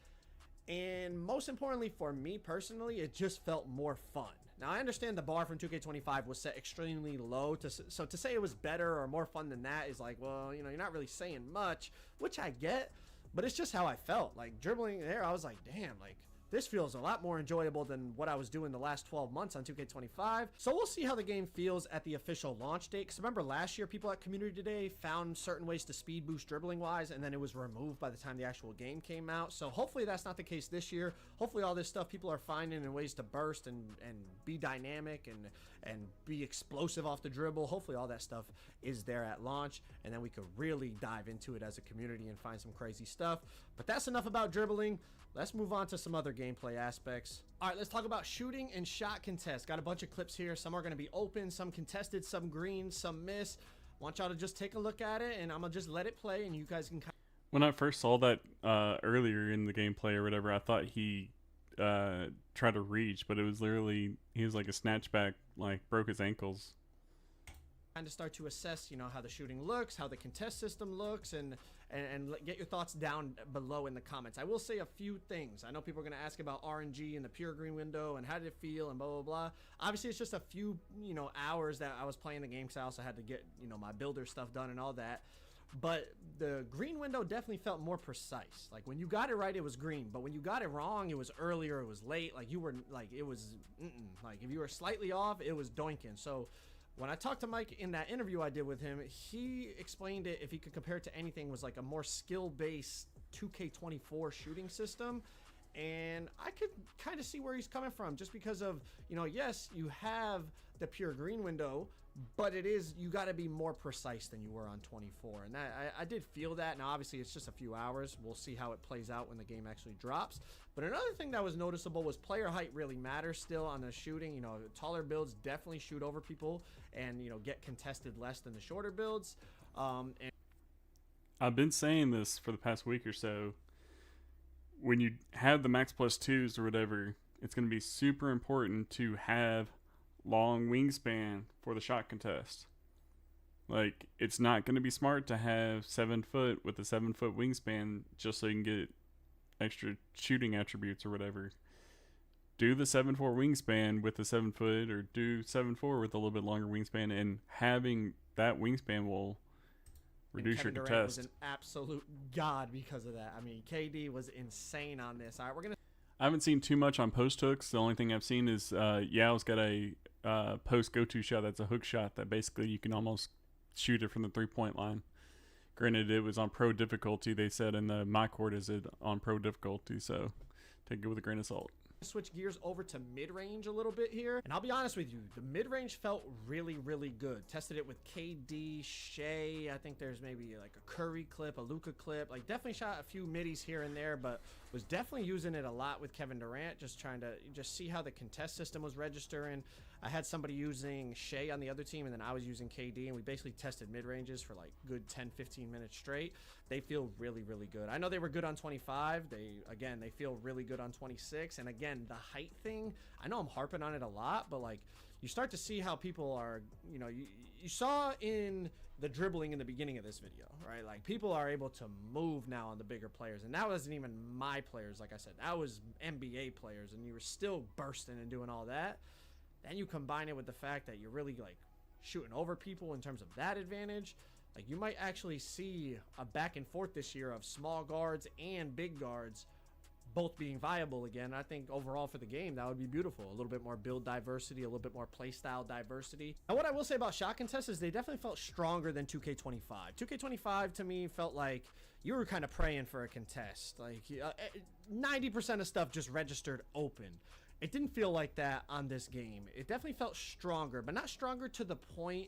And most importantly for me personally, it just felt more fun. Now, I understand the bar from 2K25 was set extremely low, so to say it was better or more fun than that is like, well, you know, you're not really saying much, which I get, but it's just how I felt. Like, dribbling there, I was like, damn, like, this feels a lot more enjoyable than what I was doing the last 12 months on 2K25. So we'll see how the game feels at the official launch date. Because remember last year, people at Community Day found certain ways to speed boost dribbling wise, and then it was removed by the time the actual game came out. So hopefully that's not the case this year. Hopefully all this stuff people are finding in ways to burst and be dynamic and be explosive off the dribble. Hopefully all that stuff is there at launch, and then we could really dive into it as a community and find some crazy stuff. But that's enough about dribbling. Let's move on to some other gameplay aspects. All right, let's talk about shooting and shot contests. Got a bunch of clips here. Some are going to be open, some contested, some green, some miss. Want y'all to just take a look at it, and I'm going to just let it play, and you guys can... When I first saw that earlier in the gameplay or whatever, I thought he tried to reach, but it was literally, he was like a snatchback, like broke his ankles. Kind of start to assess, you know, how the shooting looks, how the contest system looks, and get your thoughts down below in the comments. I will say a few things. I know people are going to ask about RNG and the pure green window and how did it feel and blah, blah, blah. Obviously, it's just a few, you know, hours that I was playing the game, because I also had to get, you know, my builder stuff done and all that. But the green window definitely felt more precise. Like, when you got it right, it was green. But when you got it wrong, it was earlier, it was late. Like, you were, like, it was, like, if you were slightly off, it was doinking. So when I talked to Mike in that interview I did with him, he explained it, if he could compare it to anything, was like a more skill-based 2K24 shooting system. And I could kind of see where he's coming from, just because of, you know, yes, you have the pure green window, but it is, you got to be more precise than you were on 24. And that, I did feel that. Now, obviously, it's just a few hours. We'll see how it plays out when the game actually drops. But another thing that was noticeable was player height really matters still on the shooting. You know, taller builds definitely shoot over people and, you know, get contested less than the shorter builds. And I've been saying this for the past week or so. When you have the max plus twos or whatever, it's going to be super important to have long wingspan for the shot contest. Like, it's not going to be smart to have 7 foot with a 7 foot wingspan just so you can get extra shooting attributes or whatever. Do the 7'4" wingspan with the 7 foot, or do 7'4" with a little bit longer wingspan, and having that wingspan will reduce your Kevin Durant contest. was an absolute god because of that. I mean, KD was insane on this. All right, we're gonna. I haven't seen too much on post hooks. The only thing I've seen is Yao's got a post go-to shot that's a hook shot that basically you can almost shoot it from the 3-point line. Granted, it was on pro difficulty. They said in the my court is it on pro difficulty, so take it with a grain of salt. Switch gears over to mid-range a little bit here, and I'll be honest with you, the mid-range felt really, really good. Tested it with KD, Shea. I think there's maybe like a Curry clip, a Luka clip. Like, definitely shot a few middies here and there, but was definitely using it a lot with Kevin Durant, just trying to just see how the contest system was registering. I had somebody using Shea on the other team, and then I was using KD, and we basically tested mid-ranges for like good 10-15 minutes straight. They feel really, really good. I know they were good on 25. They feel really good on 26. And again, the height thing, I know I'm harping on it a lot, but like, you start to see how people are, you know, you saw in the dribbling in the beginning of this video, right? Like, people are able to move now on the bigger players, and that wasn't even my players. Like I said, that was NBA players, and you were still bursting and doing all that. Then you combine it with the fact that you're really like shooting over people in terms of that advantage. Like, you might actually see a back and forth this year of small guards and big guards both being viable again. I think overall for the game, that would be beautiful. A little bit more build diversity, a little bit more play style diversity. And what I will say about shot contests is they definitely felt stronger than 2K25. 2K25 to me felt like you were kind of praying for a contest. Like, 90% of stuff just registered open. It didn't feel like that on this game. It definitely felt stronger, but not stronger to the point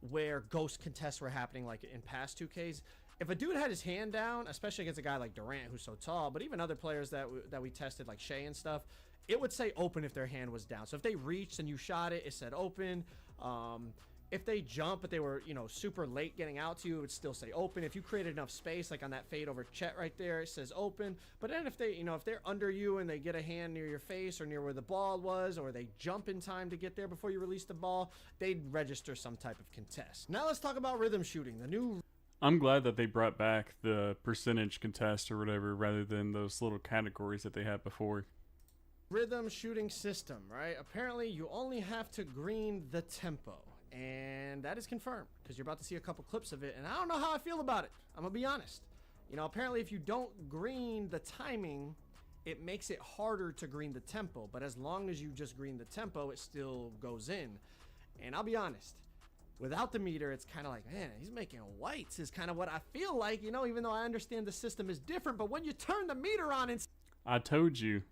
where ghost contests were happening like in past 2Ks. If a dude had his hand down, especially against a guy like Durant who's so tall, but even other players that we tested like Shea and stuff, it would say open if their hand was down. So if they reached and you shot it, it said open. If they jump but they were, you know, super late getting out to you, it would still say open. If you created enough space, like on that fade over Chet right there, it says open. But then if they, you know, if they're under you and they get a hand near your face or near where the ball was, or they jump in time to get there before you release the ball, they'd register some type of contest. Now let's talk about rhythm shooting. The new... I'm glad that they brought back the percentage contest or whatever rather than those little categories that they had before. Rhythm shooting system, right? Apparently, you only have to green the tempo. And that is confirmed because you're about to see a couple clips of it. And I don't know how I feel about it. I'm going to be honest. You know, apparently if you don't green the timing, it makes it harder to green the tempo. But as long as you just green the tempo, it still goes in. And I'll be honest. Without the meter, it's kind of like, man, he's making whites is kind of what I feel like, you know, even though I understand the system is different. But when you turn the meter on, it's... I told you.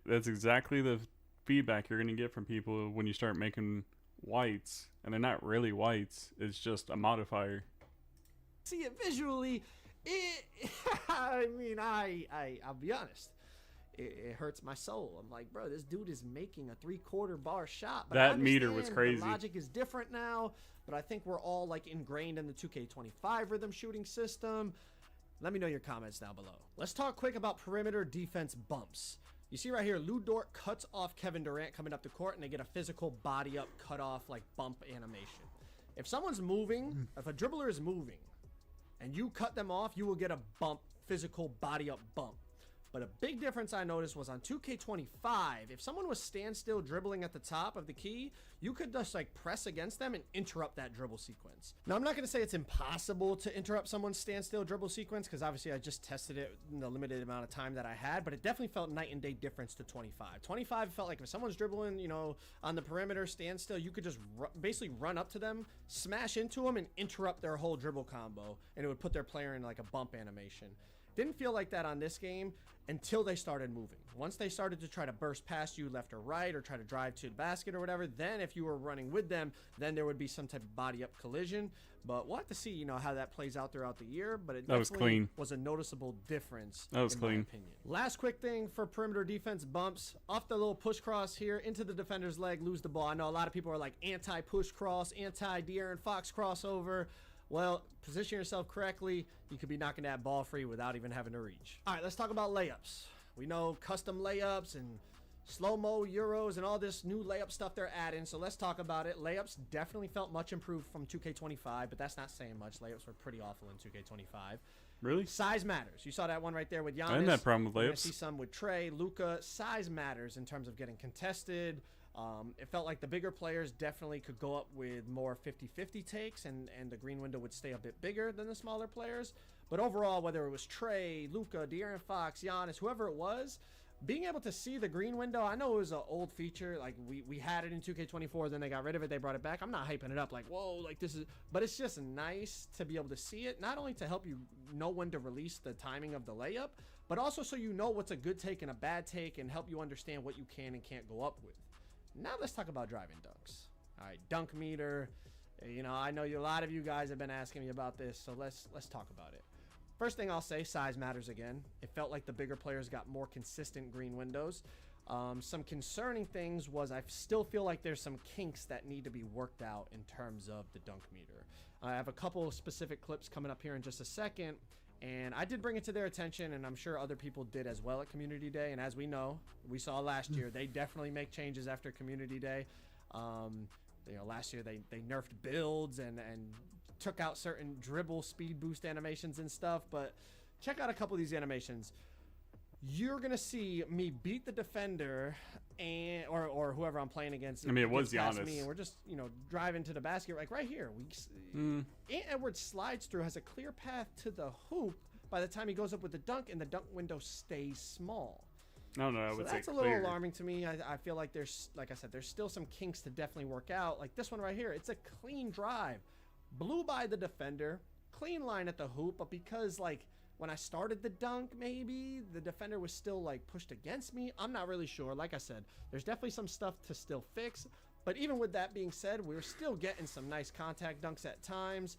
That's exactly the feedback you're going to get from people when you start making whites. And they're not really whites. It's just a modifier. See it visually. I mean, I'll be honest. It hurts my soul. I'm like, bro, this dude is making a 3/4 bar shot. But that meter was crazy. The logic is different now, but I think we're all like ingrained in the 2K25 rhythm shooting system. Let me know your comments down below. Let's talk quick about perimeter defense bumps. You see right here, Lu Dort cuts off Kevin Durant coming up the court, and they get a physical body up, cut off, like bump animation. If someone's moving, if a dribbler is moving, and you cut them off, you will get a bump, physical body up bump. But a big difference I noticed was on 2K25, if someone was standstill dribbling at the top of the key, you could just like press against them and interrupt that dribble sequence. Now, I'm not going to say it's impossible to interrupt someone's standstill dribble sequence because obviously I just tested it in the limited amount of time that I had, but it definitely felt night and day difference to 25. 25 felt like if someone's dribbling, you know, on the perimeter standstill, you could just basically run up to them, smash into them, and interrupt their whole dribble combo, and it would put their player in like a bump animation. Didn't feel like that on this game until they started moving. Once they started to try to burst past you left or right or try to drive to the basket or whatever, then if you were running with them, then there would be some type of body up collision. But we'll have to see, you know, how that plays out throughout the year. But it definitely was a noticeable difference in my opinion. Last quick thing for perimeter defense bumps. Off the little push cross here into the defender's leg, lose the ball. I know a lot of people are like anti-push cross, anti-De'Aaron Fox crossover. Well, position yourself correctly, you could be knocking that ball free without even having to reach. All right, let's talk about layups. We know custom layups and slow-mo Euros and all this new layup stuff they're adding, so let's talk about it. Layups definitely felt much improved from 2K25, but that's not saying much. Layups were pretty awful in 2K25. Really? Size matters. You saw that one right there with Giannis. I didn't have a problem with layups. I see some with Trey, Luka. Size matters in terms of getting contested. It felt like the bigger players definitely could go up with more 50-50 takes, and the green window would stay a bit bigger than the smaller players. But overall, whether it was Trey, Luka, De'Aaron Fox, Giannis, whoever it was, being able to see the green window, I know it was an old feature. Like, we had it in 2K24, then they got rid of it, they brought it back. I'm not hyping it up like, whoa, like this is... But it's just nice to be able to see it, not only to help you know when to release the timing of the layup, but also so you know what's a good take and a bad take and help you understand what you can and can't go up with. Now let's talk about driving dunks. All right, dunk meter. You know, I know a lot of you guys have been asking me about this, so let's talk about it. First thing I'll say, size matters again. It felt like the bigger players got more consistent green windows. Some concerning things was I still feel like there's some kinks that need to be worked out in terms of the dunk meter. I have a couple of specific clips coming up here in just a second, and I did bring it to their attention, and I'm sure other people did as well at Community Day. And as we know, we saw last year, they definitely make changes after Community Day. You know, last year they nerfed builds and took out certain dribble speed boost animations and stuff. But check out a couple of these animations. You're gonna see me beat the defender and or whoever I'm playing against. I mean, it was Giannis. Me and we're just, you know, driving to the basket. Like right here, Ant Edwards slides through, has a clear path to the hoop by the time he goes up with the dunk, and the dunk window stays small. No, I would say that's a little alarming to me. I feel like there's, like I said, there's still some kinks to definitely work out. Like this one right here, it's a clean drive, blew by the defender, clean line at the hoop, but because like when I started the dunk, maybe the defender was still like pushed against me. I'm not really sure. Like I said, there's definitely some stuff to still fix. But even with that being said, we're still getting some nice contact dunks at times.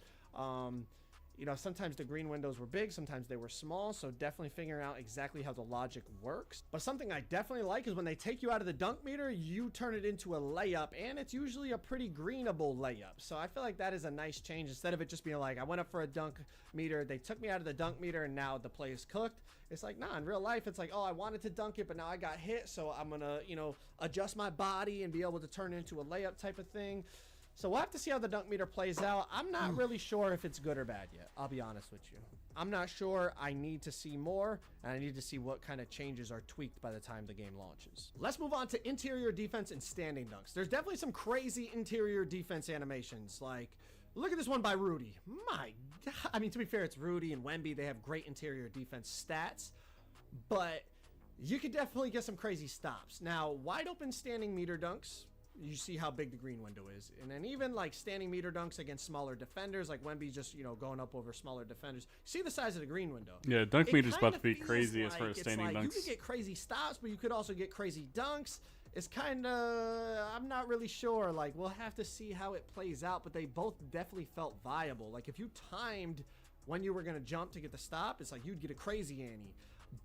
You know, sometimes the green windows were big, sometimes they were small, so definitely figuring out exactly how the logic works. But something I definitely like is when they take you out of the dunk meter, you turn it into a layup, and it's usually a pretty greenable layup. So I feel like that is a nice change. Instead of it just being like, I went up for a dunk meter, they took me out of the dunk meter, and now the play is cooked. It's like, nah, in real life, it's like, oh, I wanted to dunk it, but now I got hit, so I'm gonna, you know, adjust my body and be able to turn it into a layup type of thing. So we'll have to see how the dunk meter plays out. I'm not really sure if it's good or bad yet. I'll be honest with you. I'm not sure. I need to see more, and I need to see what kind of changes are tweaked by the time the game launches. Let's move on to interior defense and standing dunks. There's definitely some crazy interior defense animations. Like, look at this one by Rudy. My God. I mean, to be fair, it's Rudy and Wemby. They have great interior defense stats, but you could definitely get some crazy stops. Now, wide open standing meter dunks, you see how big the green window is. And then even like standing meter dunks against smaller defenders, like Wemby just, you know, going up over smaller defenders. See the size of the green window. Yeah, dunk meter's about to be feels crazy as like far as standing it's dunks. you could get crazy stops, but you could also get crazy dunks. It's kind of, I'm not really sure. Like, we'll have to see how it plays out, but they both definitely felt viable. Like, if you timed when you were going to jump to get the stop, it's like you'd get a crazy ante.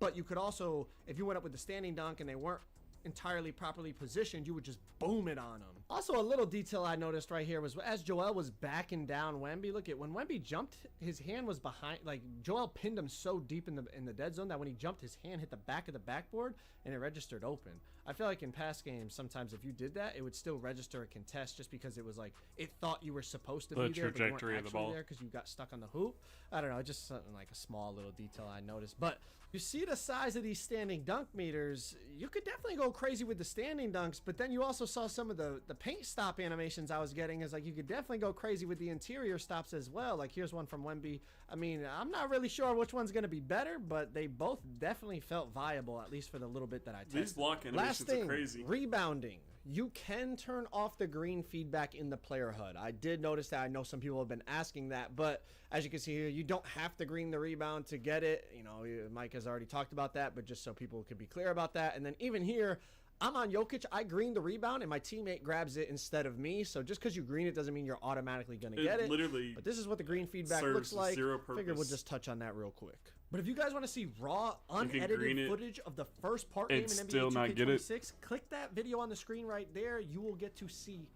But you could also, if you went up with the standing dunk and they weren't entirely properly positioned, you would just boom it on them. Also, a little detail I noticed right here was as Joel was backing down Wemby, look at when Wemby jumped, his hand was behind, like Joel pinned him so deep in the dead zone that when he jumped, his hand hit the back of the backboard and it registered open. I feel like in past games, sometimes if you did that, it would still register a contest just because it was like, it thought you were supposed to be there, but you weren't trajectory of the actually ball there because you got stuck on the hoop. I don't know, just something like a small little detail I noticed. But you see the size of these standing dunk meters, you could definitely go crazy with the standing dunks, but then you also saw some of the paint stop animations I was getting is like you could definitely go crazy with the interior stops as well. Like here's one from Wemby. I mean, I'm not really sure which one's going to be better, but they both definitely felt viable, at least for the little bit that I tested. These block Last animations thing, are crazy. rebounding. You can turn off the green feedback in the player HUD. I did notice that. I know some people have been asking that, but as you can see here, you don't have to green the rebound to get it. You know, Mike has already talked about that, but just so people can be clear about that. And then even here, I'm on Jokic. I green the rebound, and my teammate grabs it instead of me. So just because you green it doesn't mean you're automatically going to get it. Literally, but this is what the green feedback serves looks like. zero Figure we'll purpose. just touch on that real quick. But if you guys want to see raw, green unedited it footage of the first part and game in NBA still not get it. 2K26, click that video on the screen right there. You will get to see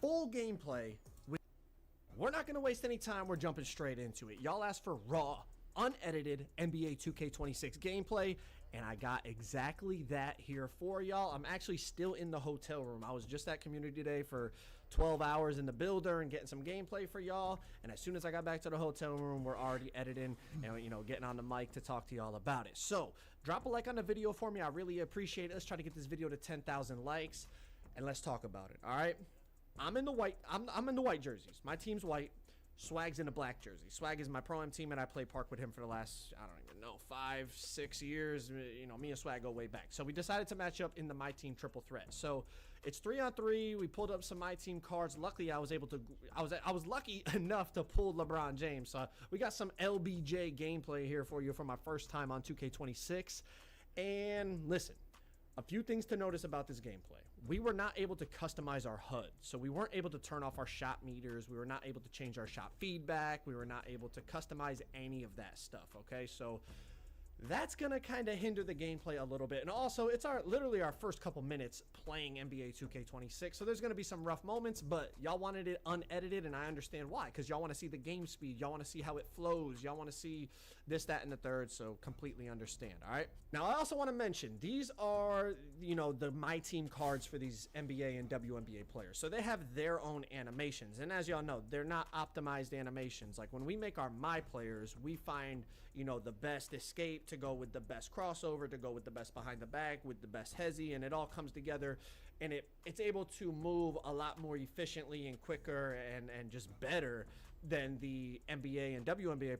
full gameplay. We're not going to waste any time. We're jumping straight into it. Y'all asked for raw, unedited NBA 2K26 gameplay, and I got exactly that here for y'all. I'm actually still in the hotel room. I was just at Community Day for 12 hours in the builder and getting some gameplay for y'all, and as soon as I got back to the hotel room, we're already editing and, you know, getting on the mic to talk to y'all about it. So drop a like on the video for me. I really appreciate it. Let's try to get this video to 10,000 likes, and let's talk about it. All right, I'm in the white. I'm in the white jerseys. My team's white. Swag's in a black jersey. Swag is my pro-am teammate. I play park with him for the last, I don't even know, 5-6 years. You know, me and Swag go way back. So we decided to match up in the My Team triple threat. So it's 3-on-3. We pulled up some My Team cards. Luckily, I was lucky enough to pull LeBron James. So we got some LBJ gameplay here for you for my first time on 2K26. And listen, a few things to notice about this gameplay. We were not able to customize our HUD, so we weren't able to turn off our shot meters. We were not able to change our shot feedback. We were not able to customize any of that stuff, okay? So that's gonna kind of hinder the gameplay a little bit. And also, it's literally our first couple minutes playing NBA 2K26, so there's gonna be some rough moments, but y'all wanted it unedited, and I understand why, because y'all want to see the game speed, y'all want to see how it flows, y'all want to see this, that, and the third, so completely understand. All right, now I also want to mention these are, you know, the My Team cards for these NBA and WNBA players, so they have their own animations, and as y'all know, they're not optimized animations. Like when we make our My players, we find, you know, the best escape to go with the best crossover, to go with the best behind the back, with the best hezzy, and it all comes together, and it's able to move a lot more efficiently and quicker and just better than the NBA and WNBA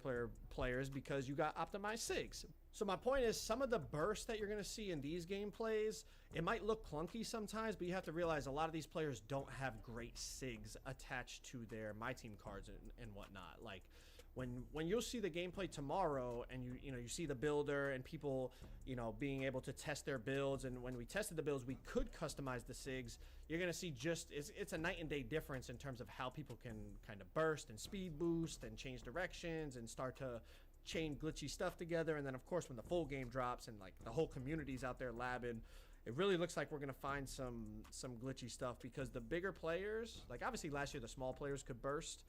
players because you got optimized SIGs. So my point is, some of the bursts that you're going to see in these gameplays, it might look clunky sometimes, but you have to realize a lot of these players don't have great SIGs attached to their My Team cards and whatnot. Like when you'll see the gameplay tomorrow and you see the builder and people, you know, being able to test their builds, and when we tested the builds, we could customize the SIGs. You're going to see it's a night and day difference in terms of how people can kind of burst and speed boost and change directions and start to chain glitchy stuff together. And then of course when the full game drops and like the whole community's out there labbing, it really looks like we're going to find some glitchy stuff, because the bigger players, like obviously last year the small players could burst.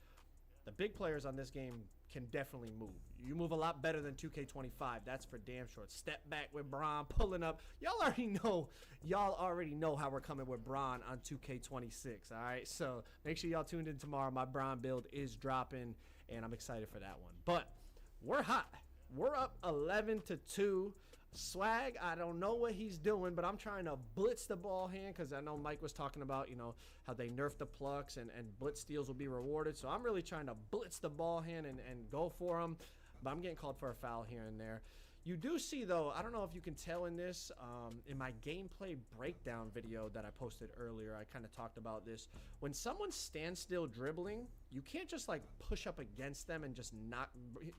The big players on this game can definitely move. You move a lot better than 2K25. That's for damn sure. Step back with Bron pulling up. Y'all already know how we're coming with Bron on 2K26. All right, so make sure y'all tuned in tomorrow. My Bron build is dropping, and I'm excited for that one. But we're hot. we're up 11-2. Swag, I don't know what he's doing, but I'm trying to blitz the ball hand because I know Mike was talking about, you know, how they nerfed the plucks and blitz steals will be rewarded. So I'm really trying to blitz the ball hand and go for him. But I'm getting called for a foul here and there. You do see, though, I don't know if you can tell in this, in my gameplay breakdown video that I posted earlier, I kind of talked about this. When someone stands still dribbling, you can't just, like, push up against them and just knock.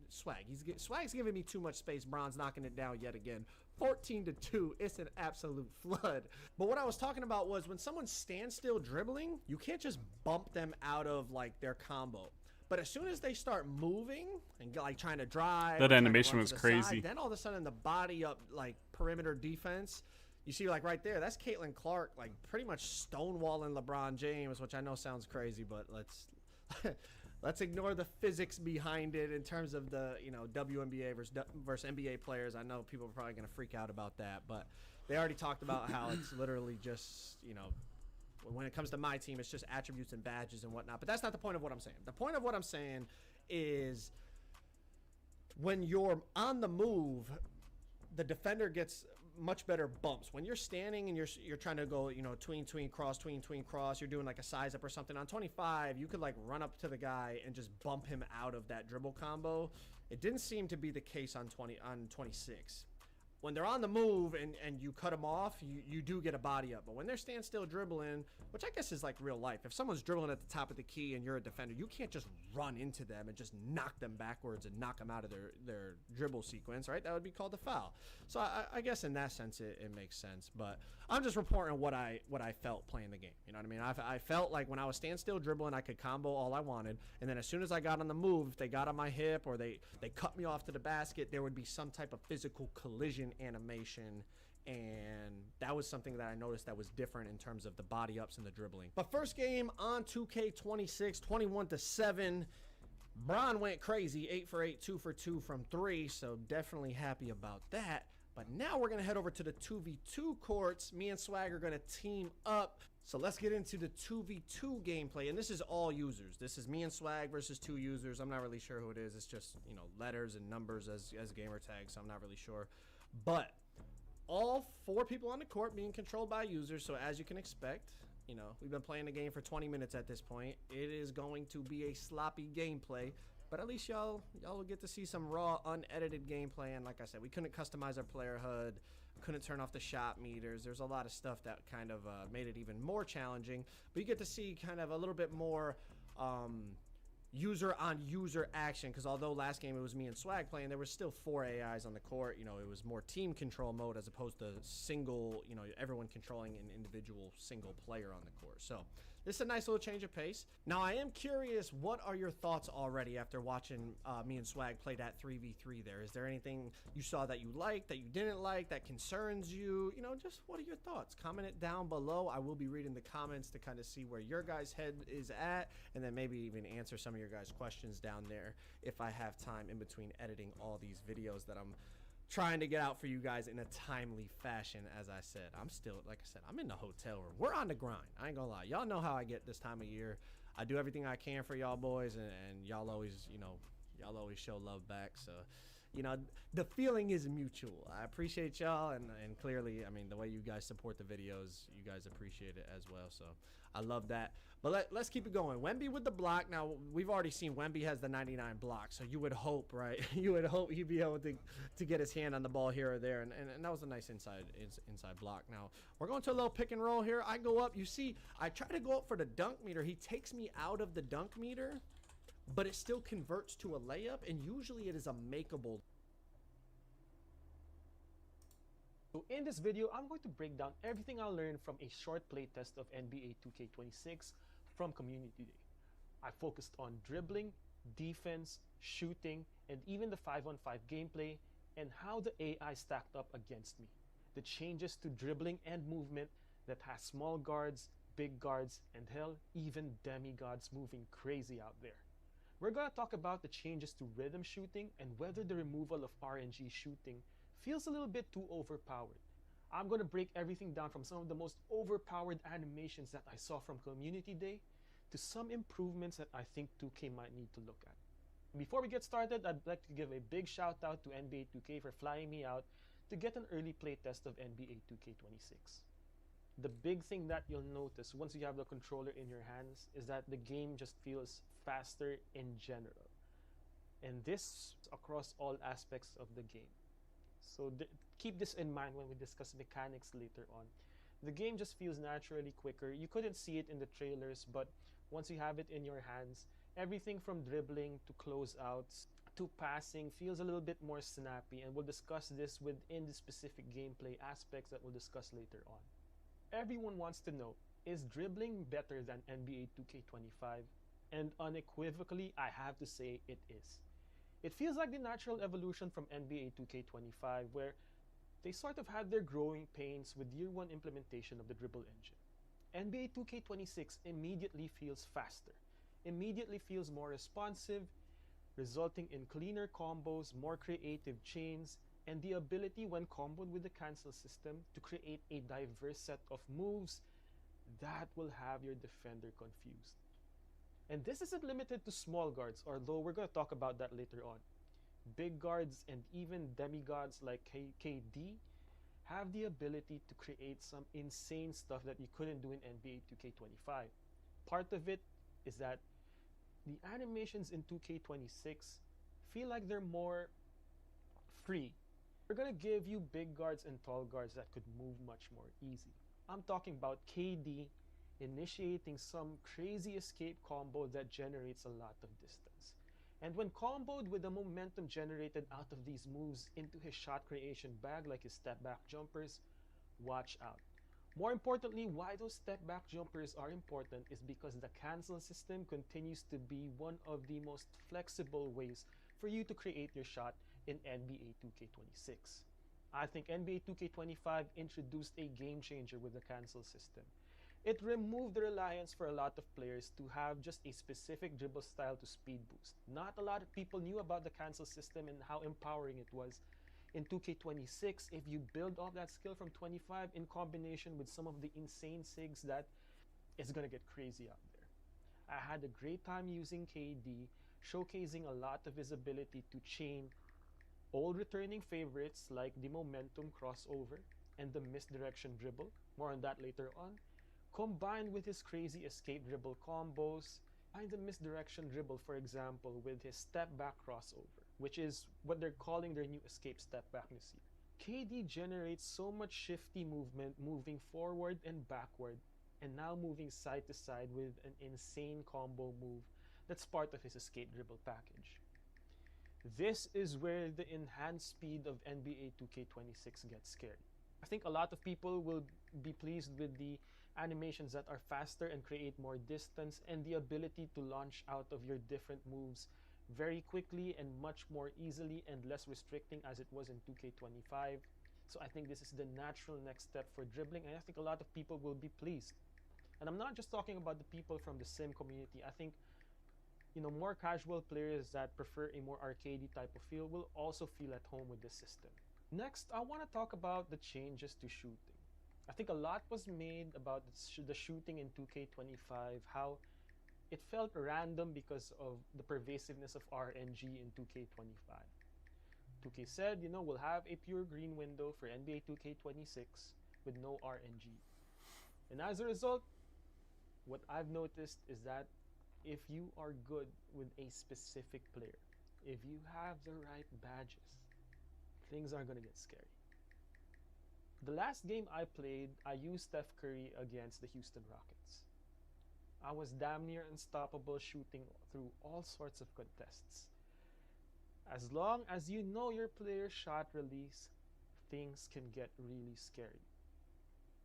Swag's giving me too much space. Bron's knocking it down yet again. 14-2. It's an absolute flood. But what I was talking about was when someone stands still dribbling, you can't just bump them out of, like, their combo. But as soon as they start moving and like trying to drive, that animation was crazy. Side, then all of a sudden the body up like perimeter defense, you see like right there, that's Caitlin Clark like pretty much stonewalling LeBron James, which I know sounds crazy, but let's ignore the physics behind it in terms of the, you know, WNBA versus NBA players. I know people are probably gonna freak out about that, but they already talked about how it's literally just, you know, when it comes to my team, it's just attributes and badges and whatnot. But that's not the point of what I'm saying. The point of what I'm saying is when you're on the move, the defender gets much better bumps. When you're standing and you're trying to go, you know, tween, cross, you're doing like a size up or something. On 25, you could like run up to the guy and just bump him out of that dribble combo. It didn't seem to be the case on 26. When they're on the move and you cut them off, you do get a body up. But when they're standstill dribbling, which I guess is like real life, if someone's dribbling at the top of the key and you're a defender, you can't just run into them and just knock them backwards and knock them out of their dribble sequence, right? That would be called a foul. So I guess in that sense it makes sense. But I'm just reporting what I felt playing the game. You know what I mean? I felt like when I was standstill dribbling, I could combo all I wanted. And then as soon as I got on the move, if they got on my hip or they cut me off to the basket, there would be some type of physical collision animation, and that was something that I noticed that was different in terms of the body ups and the dribbling. But first game on 2K26, 21-7. Bron went crazy, 8 for 8, 2 for 2 from 3, so definitely happy about that. But now we're gonna head over to the 2v2 courts. Me and Swag are gonna team up. So let's get into the 2v2 gameplay, and this is all users. This is me and Swag versus 2 users. I'm not really sure who it is. It's just, you know, letters and numbers as gamer tags, so I'm not really sure. But all 4 people on the court being controlled by users, so as you can expect, you know, we've been playing the game for 20 minutes at this point. It is going to be a sloppy gameplay, but at least y'all will get to see some raw, unedited gameplay. And like I said, we couldn't customize our player HUD, couldn't turn off the shot meters. There's a lot of stuff that kind of made it even more challenging, but you get to see kind of a little bit more user on user action, because although last game it was me and Swag playing, there was still 4 AIs on the court. You know, it was more team control mode as opposed to single, you know, everyone controlling an individual single player on the court. So this is a nice little change of pace. Now I am curious, what are your thoughts already after watching me and Swag play that 3v3 there? Is there anything you saw that you liked, that you didn't like, that concerns you? You know, just what are your thoughts? Comment it down below. I will be reading the comments to kind of see where your guys' head is at, and then maybe even answer some of your guys' questions down there if I have time in between editing all these videos that I'm trying to get out for you guys in a timely fashion. As I said, I'm still, like I said, I'm in the hotel room. We're on the grind. I ain't gonna lie. Y'all know how I get this time of year. I do everything I can for y'all boys, and y'all always, you know, y'all always show love back. So, you know, the feeling is mutual. I appreciate y'all, and clearly, I mean, the way you guys support the videos, you guys appreciate it as well. So I love that. But let's keep it going. Wemby with the block. Now, we've already seen Wemby has the 99 block, so you would hope, right? You would hope he'd be able to get his hand on the ball here or there, and that was a nice inside block. Now, we're going to a little pick and roll here. I go up. You see, I try to go up for the dunk meter. He takes me out of the dunk meter, but it still converts to a layup, and usually it is a makeable. So in this video, I'm going to break down everything I learned from a short playtest of NBA 2K26 from Community Day. I focused on dribbling, defense, shooting, and even the 5-on-5 gameplay, and how the AI stacked up against me. The changes to dribbling and movement that has small guards, big guards, and hell, even demigods moving crazy out there. We're going to talk about the changes to rhythm shooting and whether the removal of RNG shooting feels a little bit too overpowered. I'm going to break everything down from some of the most overpowered animations that I saw from Community Day to some improvements that I think 2K might need to look at. Before we get started, I'd like to give a big shout out to NBA 2K for flying me out to get an early playtest of NBA 2K26. The big thing that you'll notice once you have the controller in your hands is that the game just feels faster in general. And this across all aspects of the game. So keep this in mind when we discuss mechanics later on. The game just feels naturally quicker. You couldn't see it in the trailers, but once you have it in your hands, everything from dribbling to closeouts to passing feels a little bit more snappy, and we'll discuss this within the specific gameplay aspects that we'll discuss later on. Everyone wants to know, is dribbling better than NBA 2K25? And unequivocally, I have to say it is. It feels like the natural evolution from NBA 2K25, where they sort of had their growing pains with year one implementation of the dribble engine. NBA 2K26 immediately feels faster, immediately feels more responsive, resulting in cleaner combos, more creative chains, and the ability when comboed with the cancel system to create a diverse set of moves that will have your defender confused. And this isn't limited to small guards, although we're going to talk about that later on. Big guards and even demigods like KD have the ability to create some insane stuff that you couldn't do in NBA 2K25. Part of it is that the animations in 2K26 feel like they're more free. We're going to give you big guards and tall guards that could move much more easy. I'm talking about KD initiating some crazy escape combo that generates a lot of distance. And when comboed with the momentum generated out of these moves into his shot creation bag like his step back jumpers, watch out. More importantly, why those step back jumpers are important is because the cancel system continues to be one of the most flexible ways for you to create your shot in NBA 2K26. I think NBA 2K25 introduced a game changer with the cancel system. It removed the reliance for a lot of players to have just a specific dribble style to speed boost. Not a lot of people knew about the cancel system and how empowering it was. In 2K26, if you build off that skill from 25 in combination with some of the insane SIGs, that it's gonna get crazy out there. I had a great time using KD, showcasing a lot of his ability to chain old returning favorites like the momentum crossover and the misdirection dribble. More on that later on. Combined with his crazy escape dribble combos, find the misdirection dribble, for example, with his step back crossover, which is what they're calling their new escape step back this year. KD generates so much shifty movement, moving forward and backward, and now moving side to side with an insane combo move that's part of his escape dribble package. This is where the enhanced speed of NBA 2K26 gets scary. I think a lot of people will be pleased with the animations that are faster and create more distance, and the ability to launch out of your different moves very quickly and much more easily and less restricting as it was in 2K25. So I think this is the natural next step for dribbling, and I think a lot of people will be pleased. And I'm not just talking about the people from the sim community. I think more casual players that prefer a more arcadey type of feel will also feel at home with this system. Next, I want to talk about the changes to shooting. I think a lot was made about the shooting in 2K25, how it felt random because of the pervasiveness of RNG in 2K25. 2K said, we'll have a pure green window for NBA 2K26 with no RNG. And as a result, what I've noticed is that if you are good with a specific player, if you have the right badges, things are going to get scary. The last game I played, I used Steph Curry against the Houston Rockets. I was damn near unstoppable shooting through all sorts of contests. As long as you know your player's shot release, things can get really scary.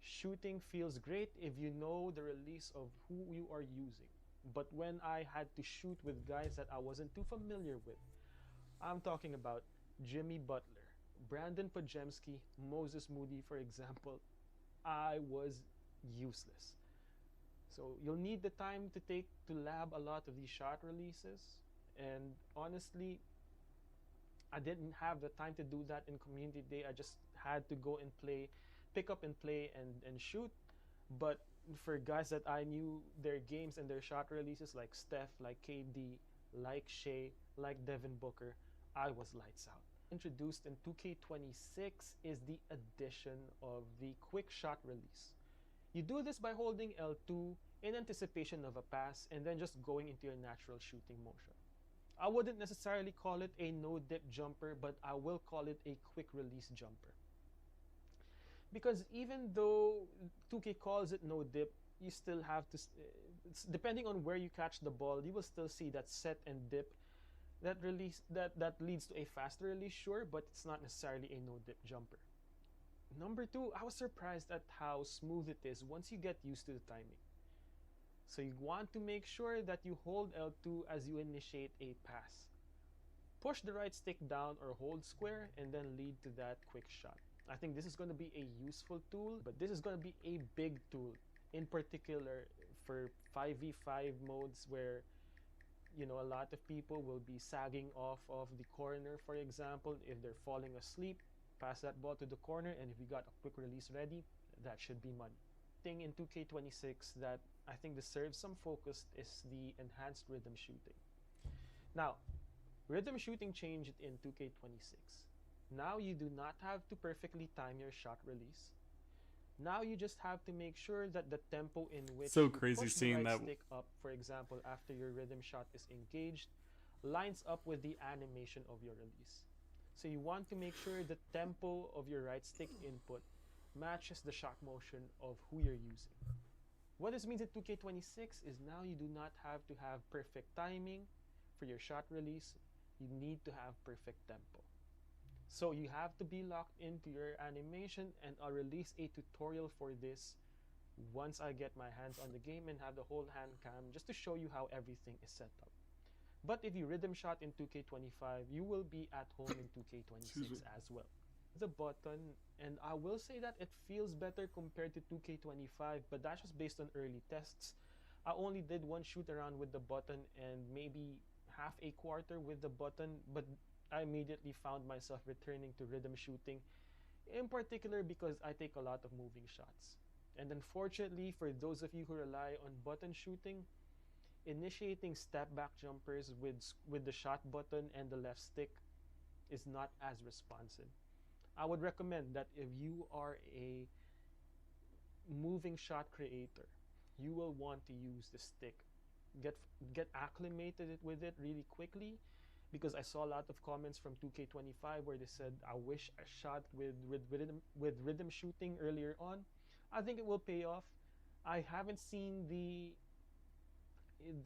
Shooting feels great if you know the release of who you are using. But when I had to shoot with guys that I wasn't too familiar with, I'm talking about Jimmy Butler, Brandon Podziemski, Moses Moody, for example, I was useless. So you'll need the time to take to lab a lot of these shot releases. And honestly, I didn't have the time to do that in community day. I just had to go and play, pick up and play and shoot. But for guys that I knew their games and their shot releases like Steph, like KD, like Shea, like Devin Booker, I was lights out. Introduced in 2K26 is the addition of the quick shot release. You do this by holding L2 in anticipation of a pass and then just going into your natural shooting motion. I wouldn't necessarily call it a no-dip jumper, but I will call it a quick release jumper. Because even though 2K calls it no-dip, you still have to, depending on where you catch the ball, you will still see that set and dip. That leads to a faster release, sure, but it's not necessarily a no-dip jumper. Number 2, I was surprised at how smooth it is once you get used to the timing. So you want to make sure that you hold L2 as you initiate a pass. Push the right stick down or hold square and then lead to that quick shot. I think this is going to be a useful tool, but this is going to be a big tool, in particular for 5v5 modes where a lot of people will be sagging off of the corner, for example. If they're falling asleep, pass that ball to the corner, and if you got a quick release ready, that should be money. Thing in 2K26 that I think deserves some focus is the enhanced rhythm shooting. Now, rhythm shooting changed in 2K26. Now you do not have to perfectly time your shot release. Now you just have to make sure that the tempo in which so you crazy push seeing the right that stick up, for example, after your rhythm shot is engaged, lines up with the animation of your release. So you want to make sure the tempo of your right stick input matches the shot motion of who you're using. What this means in 2K26 is now you do not have to have perfect timing for your shot release. You need to have perfect tempo. So you have to be locked into your animation, and I'll release a tutorial for this once I get my hands on the game and have the whole hand cam, just to show you how everything is set up. But if you rhythm shot in 2K25, you will be at home in 2K26 as well. The button, and I will say that it feels better compared to 2K25, but that's just based on early tests. I only did one shoot around with the button and maybe half a quarter with the button, but I immediately found myself returning to rhythm shooting, in particular because I take a lot of moving shots. And unfortunately, for those of you who rely on button shooting, initiating step back jumpers with the shot button and the left stick is not as responsive. I would recommend that if you are a moving shot creator, you will want to use the stick. Get acclimated with it really quickly, because I saw a lot of comments from 2K25 where they said, I wish I shot with rhythm shooting earlier on. I think it will pay off. I haven't seen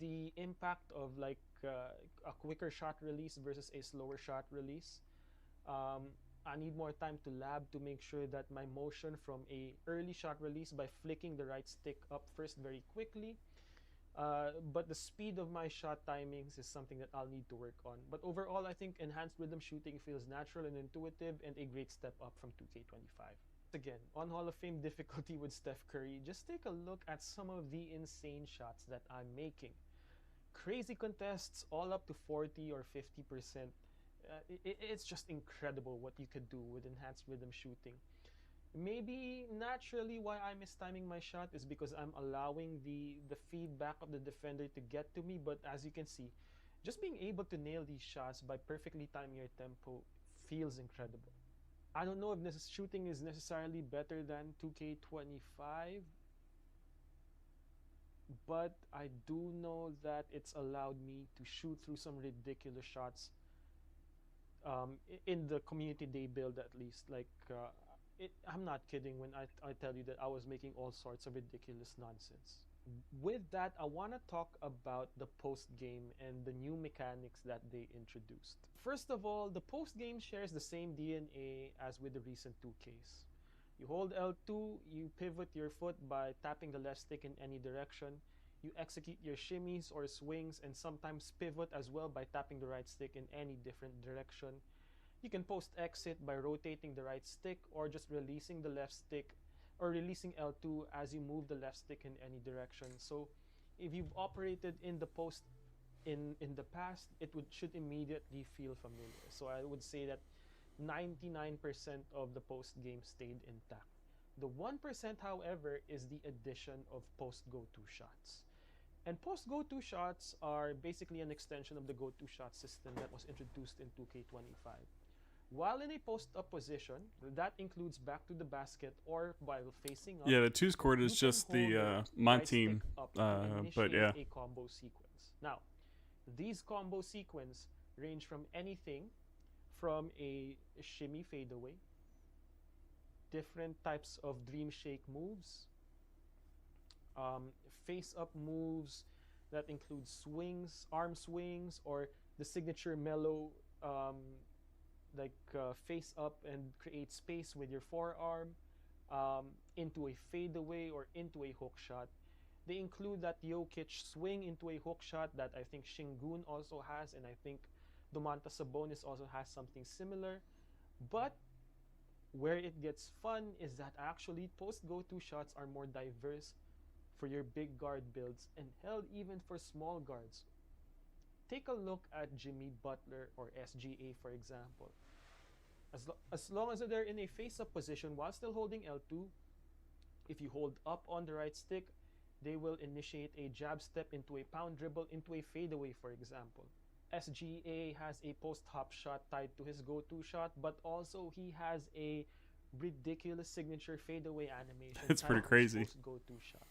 the impact of like a quicker shot release versus a slower shot release. I need more time to lab to make sure that my motion from a early shot release by flicking the right stick up first very quickly, but the speed of my shot timings is something that I'll need to work on. But overall, I think enhanced rhythm shooting feels natural and intuitive and a great step up from 2K25. Again, on Hall of Fame difficulty with Steph Curry, just take a look at some of the insane shots that I'm making. Crazy contests all up to 40 or 50%. It's just incredible what you could do with enhanced rhythm shooting. Maybe naturally why I'm mistiming my shot is because I'm allowing the feedback of the defender to get to me, but as you can see, just being able to nail these shots by perfectly timing your tempo feels incredible. I don't know if this shooting is necessarily better than 2K25, but I do know that it's allowed me to shoot through some ridiculous shots in the community day build, at least. Like I'm not kidding when I tell you that I was making all sorts of ridiculous nonsense. With that, I want to talk about the post-game and the new mechanics that they introduced. First of all, the post-game shares the same DNA as with the recent 2Ks. You hold L2, you pivot your foot by tapping the left stick in any direction. You execute your shimmies or swings and sometimes pivot as well by tapping the right stick in any different direction. You can post exit by rotating the right stick or just releasing the left stick or releasing L2 as you move the left stick in any direction. So if you've operated in the post in the past, it should immediately feel familiar. So I would say that 99% of the post game stayed intact. The 1%, however, is the addition of post go-to shots. And post go-to shots are basically an extension of the go-to shot system that was introduced in 2K25. While in a post-up position, that includes back to the basket or while facing up. Yeah, the two scored is you can just hold the your my right team, stick up to but initiate yeah. a combo sequence. Now, these combo sequence range from anything from a shimmy fadeaway, different types of dream shake moves, face-up moves that include swings, arm swings, or the signature mellow face up and create space with your forearm into a fadeaway or into a hook shot. They include that Jokic swing into a hook shot that I think Şengün also has, and I think Domantas Sabonis also has something similar. But where it gets fun is that actually post go-to shots are more diverse for your big guard builds, and hell, even for small guards. Take a look at Jimmy Butler or SGA, for example. As long as they're in a face-up position while still holding L2, if you hold up on the right stick, they will initiate a jab step into a pound dribble into a fadeaway, for example. SGA has a post-hop shot tied to his go-to shot, but also he has a ridiculous signature fadeaway animation. It's pretty crazy. Go-to shot.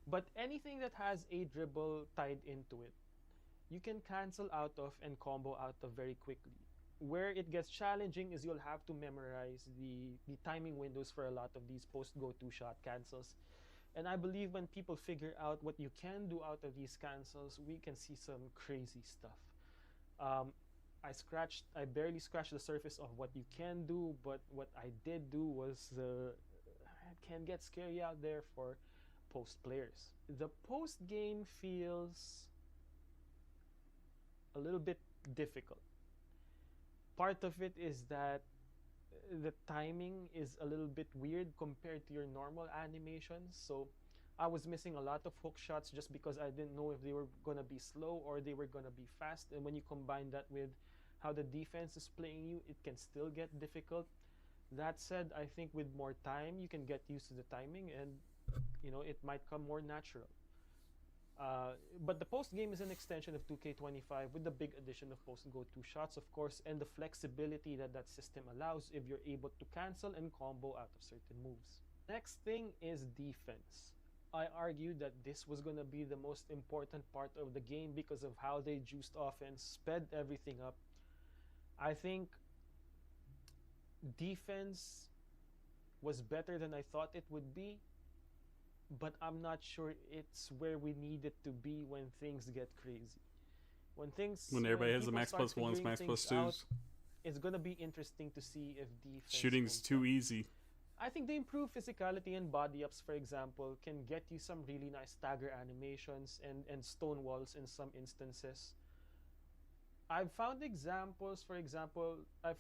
But anything that has a dribble tied into it, you can cancel out of and combo out of very quickly. Where it gets challenging is you'll have to memorize the timing windows for a lot of these post go-to shot cancels. And I believe when people figure out what you can do out of these cancels, we can see some crazy stuff. I barely scratched the surface of what you can do, but what I did do was it can get scary out there for post players. The post game feels a little bit difficult. Part of it is that the timing is a little bit weird compared to your normal animations. So I was missing a lot of hook shots just because I didn't know if they were gonna be slow or they were gonna be fast. And when you combine that with how the defense is playing you, it can still get difficult. That said, I think with more time, you can get used to the timing and it might come more natural. But the post game is an extension of 2K25 with the big addition of post go-to shots, of course, and the flexibility that system allows if you're able to cancel and combo out of certain moves. Next thing is defense. I argued that this was going to be the most important part of the game because of how they juiced offense, sped everything up. I think defense was better than I thought it would be, but I'm not sure it's where we need it to be when things get crazy. When everybody has the max plus ones, max plus twos, it's gonna be interesting to see if defense shooting's too easy. I think the improved physicality and body ups, for example, can get you some really nice stagger animations and stone walls in some instances. I've found examples, for example, I'm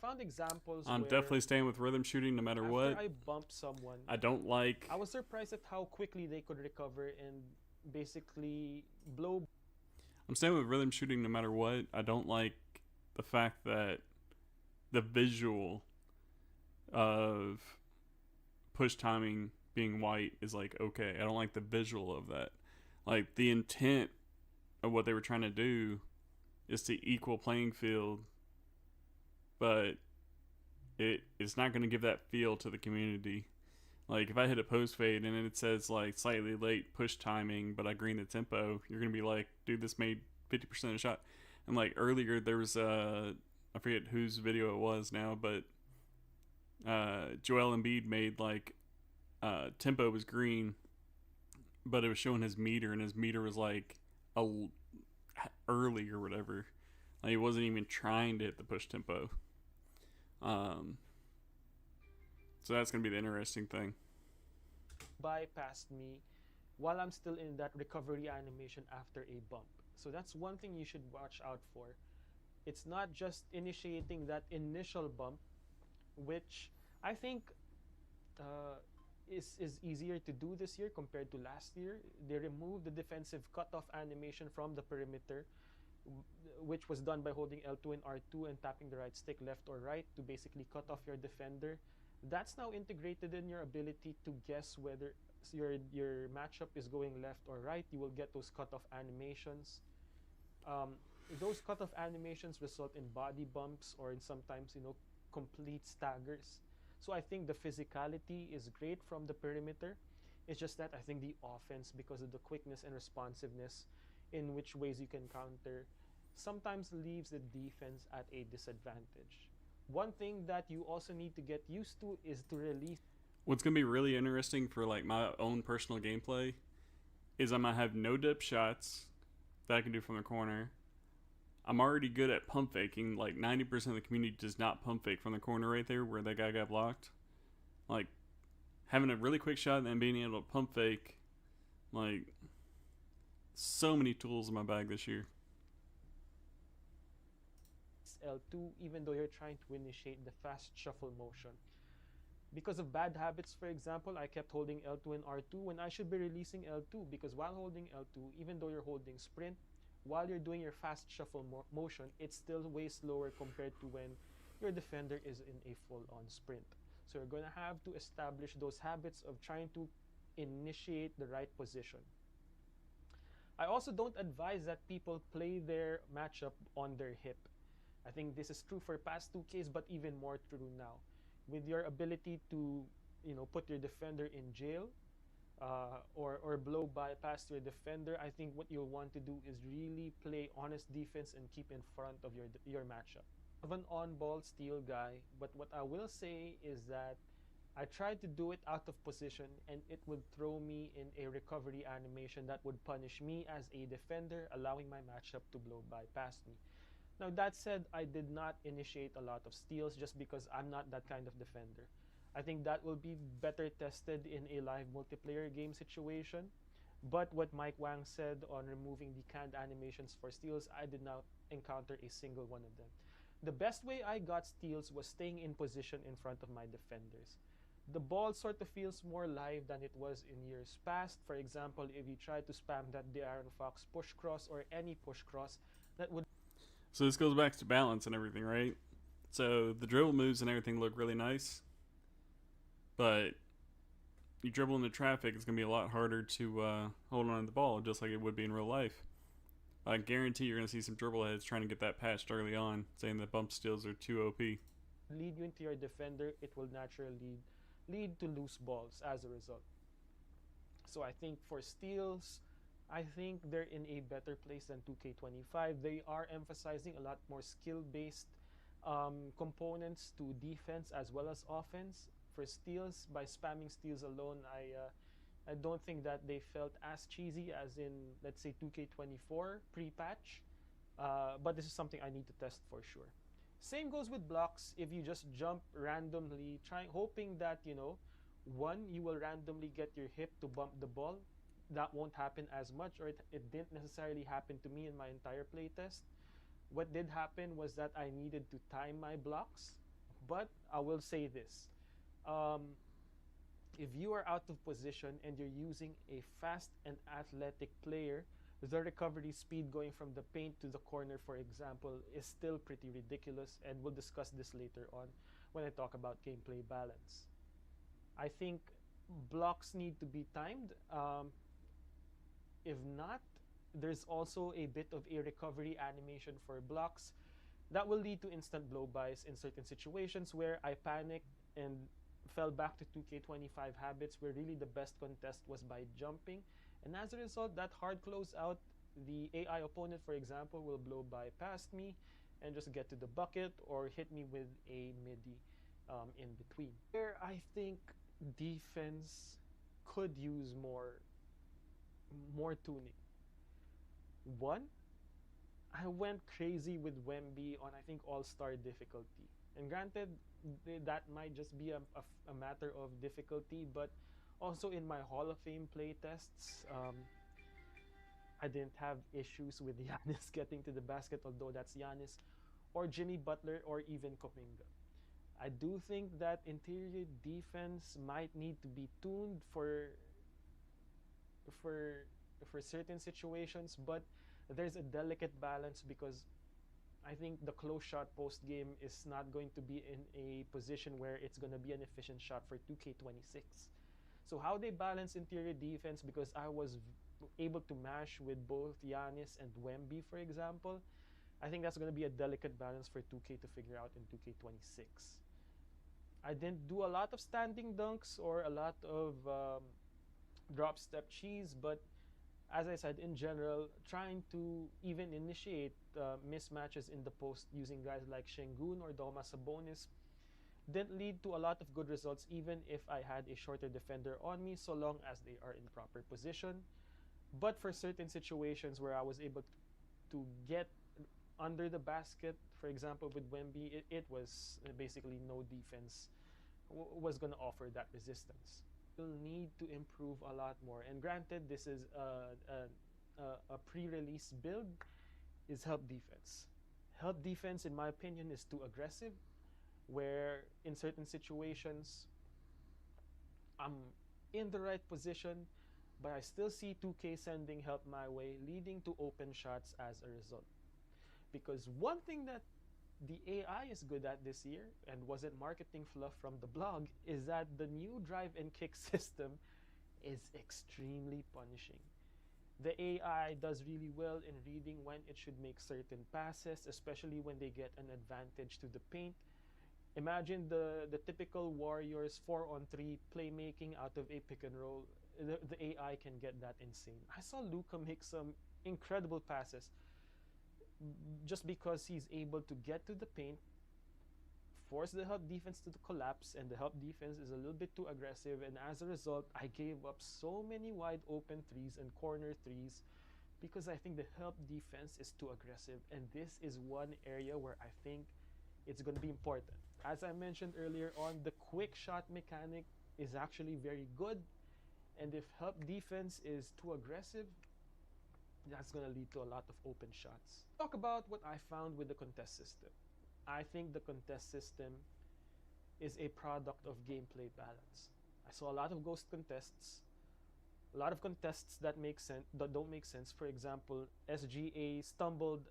where definitely staying with rhythm shooting no matter after what. I bumped someone, I don't like. I was surprised at how quickly they could recover and basically blow. I'm staying with rhythm shooting no matter what. I don't like the fact that the visual of push timing being white is like okay. I don't like the visual of that. Like the intent of what they were trying to do is to equal playing field, but it's not going to give that feel to the community. Like if I hit a post fade and it says like slightly late push timing, but I green the tempo, you're going to be like, dude, this made 50% of the shot. And like earlier there was I forget whose video it was now, but Joel Embiid made like tempo was green, but it was showing his meter, and his meter was like early or whatever. Like he wasn't even trying to hit the push tempo. So that's gonna be the interesting thing. Bypassed me while I'm still in that recovery animation after a bump. So that's one thing you should watch out for. It's not just initiating that initial bump, which I think is easier to do this year compared to last year. They removed the defensive cutoff animation from the perimeter, which was done by holding L2 and R2 and tapping the right stick left or right to basically cut off your defender. That's now integrated in your ability to guess whether your matchup is going left or right. You will get those cutoff animations. Those cutoff animations result in body bumps or in sometimes, complete staggers. So I think the physicality is great from the perimeter. It's just that I think the offense, because of the quickness and responsiveness in which ways you can counter, sometimes leaves the defense at a disadvantage. One thing that you also need to get used to is to release. What's going to be really interesting for like my own personal gameplay is I might have no dip shots that I can do from the corner. I'm already good at pump faking. Like 90% of the community does not pump fake from the corner right there where that guy got blocked. Like having a really quick shot and then being able to pump fake. Like so many tools in my bag this year. L2 even though you're trying to initiate the fast shuffle motion. Because of bad habits, for example, I kept holding L2 and R2 when I should be releasing L2, because while holding L2, even though you're holding sprint, while you're doing your fast shuffle motion, it's still way slower compared to when your defender is in a full-on sprint. So you're going to have to establish those habits of trying to initiate the right position. I also don't advise that people play their matchup on their hip. I think this is true for past 2Ks, but even more true now. With your ability to, put your defender in jail, or blow by past your defender, I think what you'll want to do is really play honest defense and keep in front of your matchup. I'm an on-ball steal guy, but what I will say is that I tried to do it out of position and it would throw me in a recovery animation that would punish me as a defender, allowing my matchup to blow by past me. Now that said, I did not initiate a lot of steals just because I'm not that kind of defender. I think that will be better tested in a live multiplayer game situation. But what Mike Wang said on removing the canned animations for steals, I did not encounter a single one of them. The best way I got steals was staying in position in front of my defenders. The ball sort of feels more live than it was in years past. For example, if you try to spam that De'Aaron Fox push cross or any push cross, that would... So this goes back to balance and everything, right? So the dribble moves and everything look really nice, but you dribble into traffic, it's going to be a lot harder to hold on to the ball, just like it would be in real life. I guarantee you're going to see some dribble heads trying to get that patched early on, saying that bump steals are too OP. Lead you into your defender, it will naturally lead to loose balls as a result. So I think for steals, I think they're in a better place than 2K25. They are emphasizing a lot more skill-based components to defense as well as offense. For steals, by spamming steals alone, I don't think that they felt as cheesy as in, let's say, 2K24 pre-patch. But this is something I need to test for sure. Same goes with blocks. If you just jump randomly, hoping that, one, you will randomly get your hip to bump the ball. That won't happen as much, or it didn't necessarily happen to me in my entire playtest. What did happen was that I needed to time my blocks. But I will say this. If you are out of position and you're using a fast and athletic player, the recovery speed going from the paint to the corner, for example, is still pretty ridiculous, and we'll discuss this later on when I talk about gameplay balance. I think blocks need to be timed. If not, there's also a bit of a recovery animation for blocks that will lead to instant blow-bys in certain situations where I panicked and fell back to 2K25 habits where really the best contest was by jumping. And as a result, that hard closeout, the AI opponent, for example, will blow by past me and just get to the bucket or hit me with a midi in between. Where I think defense could use more tuning. One, I went crazy with Wemby on, I think, all-star difficulty. And granted, that might just be a matter of difficulty, but also in my Hall of Fame playtests, I didn't have issues with Giannis getting to the basket, although that's Giannis, or Jimmy Butler, or even Kuminga. I do think that interior defense might need to be tuned for certain situations, but there's a delicate balance because I think the close shot post game is not going to be in a position where it's going to be an efficient shot for 2K26. So how they balance interior defense, because I was able to mash with both Giannis and Wemby, for example, I think that's going to be a delicate balance for 2K to figure out in 2K26. I didn't do a lot of standing dunks or a lot of drop step cheese, but as I said, in general, trying to even initiate mismatches in the post using guys like Şengün or Domas Sabonis didn't lead to a lot of good results, even if I had a shorter defender on me, so long as they are in proper position. But for certain situations where I was able to get under the basket, for example, with Wemby, it was basically no defense was going to offer that resistance. We'll need to improve a lot more. And granted, this is a pre-release build, is help defense. Help defense, in my opinion, is too aggressive, where in certain situations, I'm in the right position, but I still see 2K sending help my way, leading to open shots as a result. Because one thing that the AI is good at this year, and wasn't marketing fluff from the blog, is that the new drive and kick system is extremely punishing. The AI does really well in reading when it should make certain passes, especially when they get an advantage to the paint. Imagine the typical Warriors 4-on-3 playmaking out of a pick and roll. The AI can get that insane. I saw Luka make some incredible passes just because he's able to get to the paint, force the help defense to collapse, and the help defense is a little bit too aggressive, and as a result, I gave up so many wide open threes and corner threes because I think the help defense is too aggressive, and this is one area where I think it's going to be important. As I mentioned earlier on, the quick shot mechanic is actually very good, and if help defense is too aggressive, that's going to lead to a lot of open shots. Talk about what I found with the contest system. I think the contest system is a product of gameplay balance. I saw a lot of ghost contests, a lot of contests that don't make sense. For example, SGA stumbled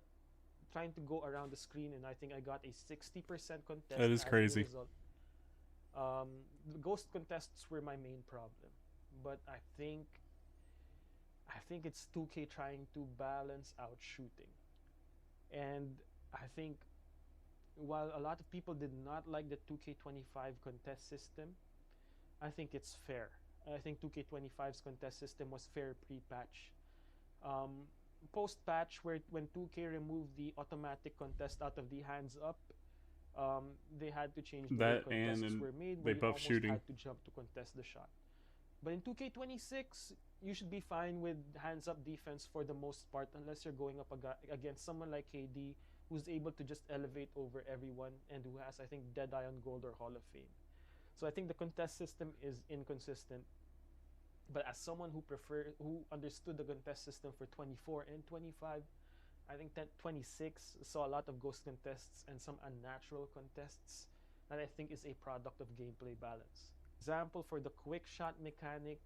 trying to go around the screen, and I think I got a 60% contest. That is crazy. The ghost contests were my main problem, but I think it's 2K trying to balance out shooting. And I think while a lot of people did not like the 2K25 contest system, I think it's fair. I think 2K25's contest system was fair pre-patch. Post-patch, when 2K removed the automatic contest out of the hands up, they had to change the way contests were made. They buffed shooting. Had to jump to contest the shot. But in 2K26, you should be fine with hands-up defense for the most part, unless you're going up against someone like KD, who's able to just elevate over everyone and who has, I think, Deadeye on Gold or Hall of Fame. So I think the contest system is inconsistent. But as someone who understood the contest system for 24 and 25, I think that 26 saw a lot of ghost contests and some unnatural contests that I think is a product of gameplay balance. Example for the quick shot mechanic,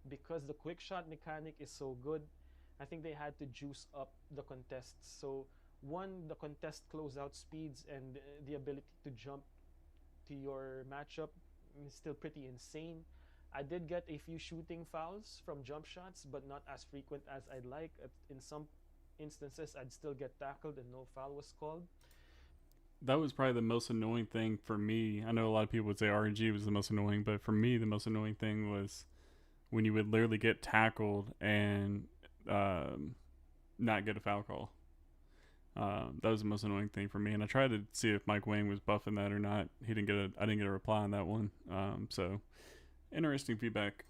because the quick shot mechanic is so good, I think they had to juice up the contests. So one, the contest closeout speeds and the ability to jump to your matchup is still pretty insane. I did get a few shooting fouls from jump shots, but not as frequent as I'd like. In some instances, I'd still get tackled and no foul was called. That was probably the most annoying thing for me. I know a lot of people would say RNG was the most annoying, but for me, the most annoying thing was when you would literally get tackled and not get a foul call. That was the most annoying thing for me, and I tried to see if Mike Wang was buffing that or not. I didn't get a reply on that one. So interesting feedback.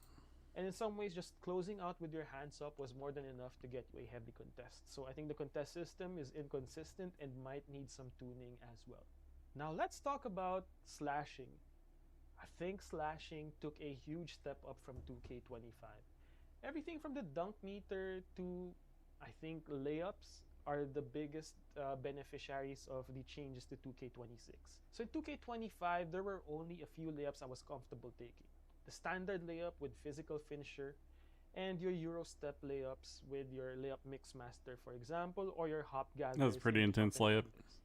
And in some ways, just closing out with your hands up was more than enough to get you a heavy contest. So I think the contest system is inconsistent and might need some tuning as well. Now let's talk about slashing. I think slashing took a huge step up from 2K25. Everything from the dunk meter to, I think, layups are the biggest beneficiaries of the changes to 2K26. So in 2K25, there were only a few layups I was comfortable taking. The standard layup with physical finisher and your Euro step layups with your layup mix master, for example, or your hop gathers. That was a pretty and intense hop and layup. handles.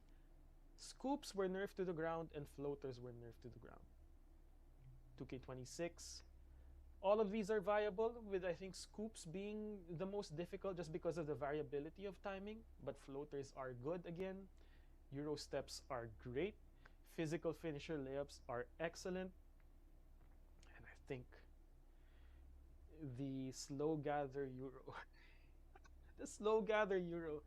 Scoops were nerfed to the ground and floaters were nerfed to the ground. 2K26. All of these are viable, with I think scoops being the most difficult just because of the variability of timing, but floaters are good again. Euro steps are great. Physical finisher layups are excellent. And I think the slow gather Euro, the slow gather Euro,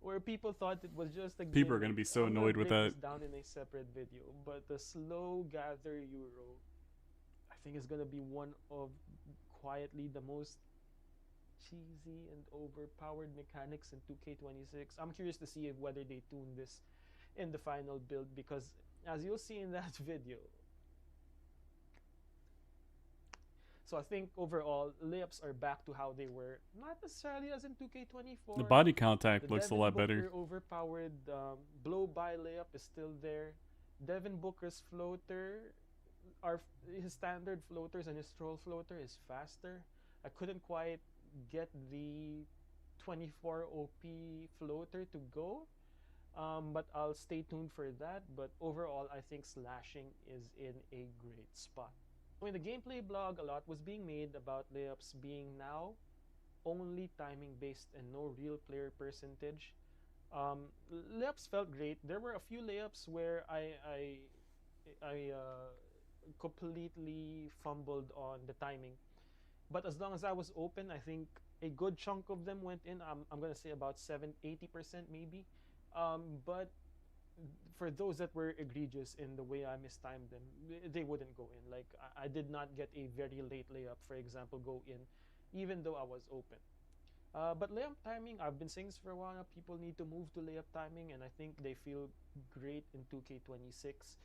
where people thought it was just a People are gimmick. gonna be so I'm gonna annoyed with break that. this down in a separate video, but the slow gather Euro, I think is gonna be one of quietly the most cheesy and overpowered mechanics in 2K26. I'm curious to see whether they tune this in the final build, because as you'll see in that video. So I think overall layups are back to how they were, not necessarily as in 2K24. The body contact The looks a Devin lot Booker better. overpowered blow-by layup is still there. Devin Booker's floater, his standard floaters and his stroll floater is faster. I couldn't quite get the 24 OP floater to go, but I'll stay tuned for that. But overall, I think slashing is in a great spot. In the gameplay blog, a lot was being made about layups being now only timing based and no real player percentage. Layups felt great. There were a few layups where I completely fumbled on the timing, but as long as I was open, I think a good chunk of them went in. I'm gonna say about 80% maybe, but for those that were egregious in the way I mistimed them, they wouldn't go in. Like I did not get a very late layup, for example, go in, even though I was open. But layup timing, I've been saying this for a while now, people need to move to layup timing, and I think they feel great in 2K26.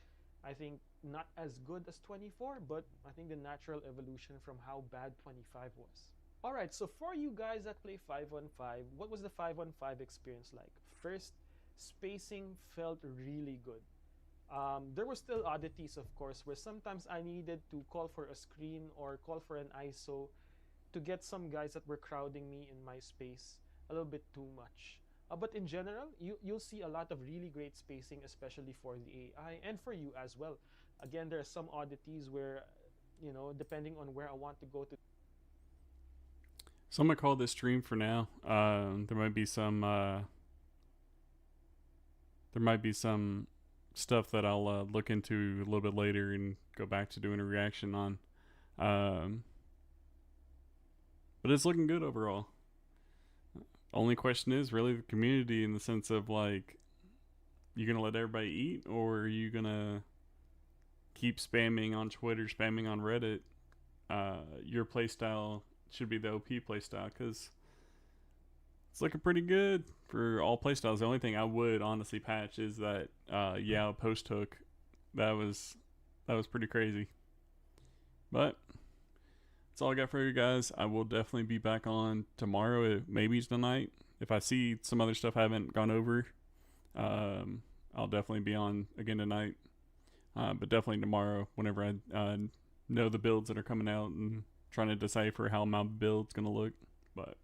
I think not as good as 24, but I think the natural evolution from how bad 25 was. Alright, so for you guys that play 5-on-5, what was the 5-on-5 experience like? First, spacing felt really good. There were still oddities, of course, where sometimes I needed to call for a screen or call for an ISO to get some guys that were crowding me in my space a little bit too much. But in general, you'll see a lot of really great spacing, especially for the AI and for you as well. Again, there are some oddities where, you know, depending on where I want to go to. So I'm gonna call this stream for now. There might be some stuff that I'll look into a little bit later and go back to doing a reaction on. But it's looking good overall. Only question is really the community, in the sense of like, you gonna let everybody eat, or are you gonna keep spamming on Twitter, spamming on Reddit? Your playstyle should be the OP playstyle, because it's looking pretty good for all playstyles. The only thing I would honestly patch is that Yao post hook. That was pretty crazy. But that's all I got for you guys. I will definitely be back on tomorrow, maybe tonight. If I see some other stuff I haven't gone over, I'll definitely be on again tonight. But definitely tomorrow, whenever I know the builds that are coming out and trying to decipher how my build's going to look. But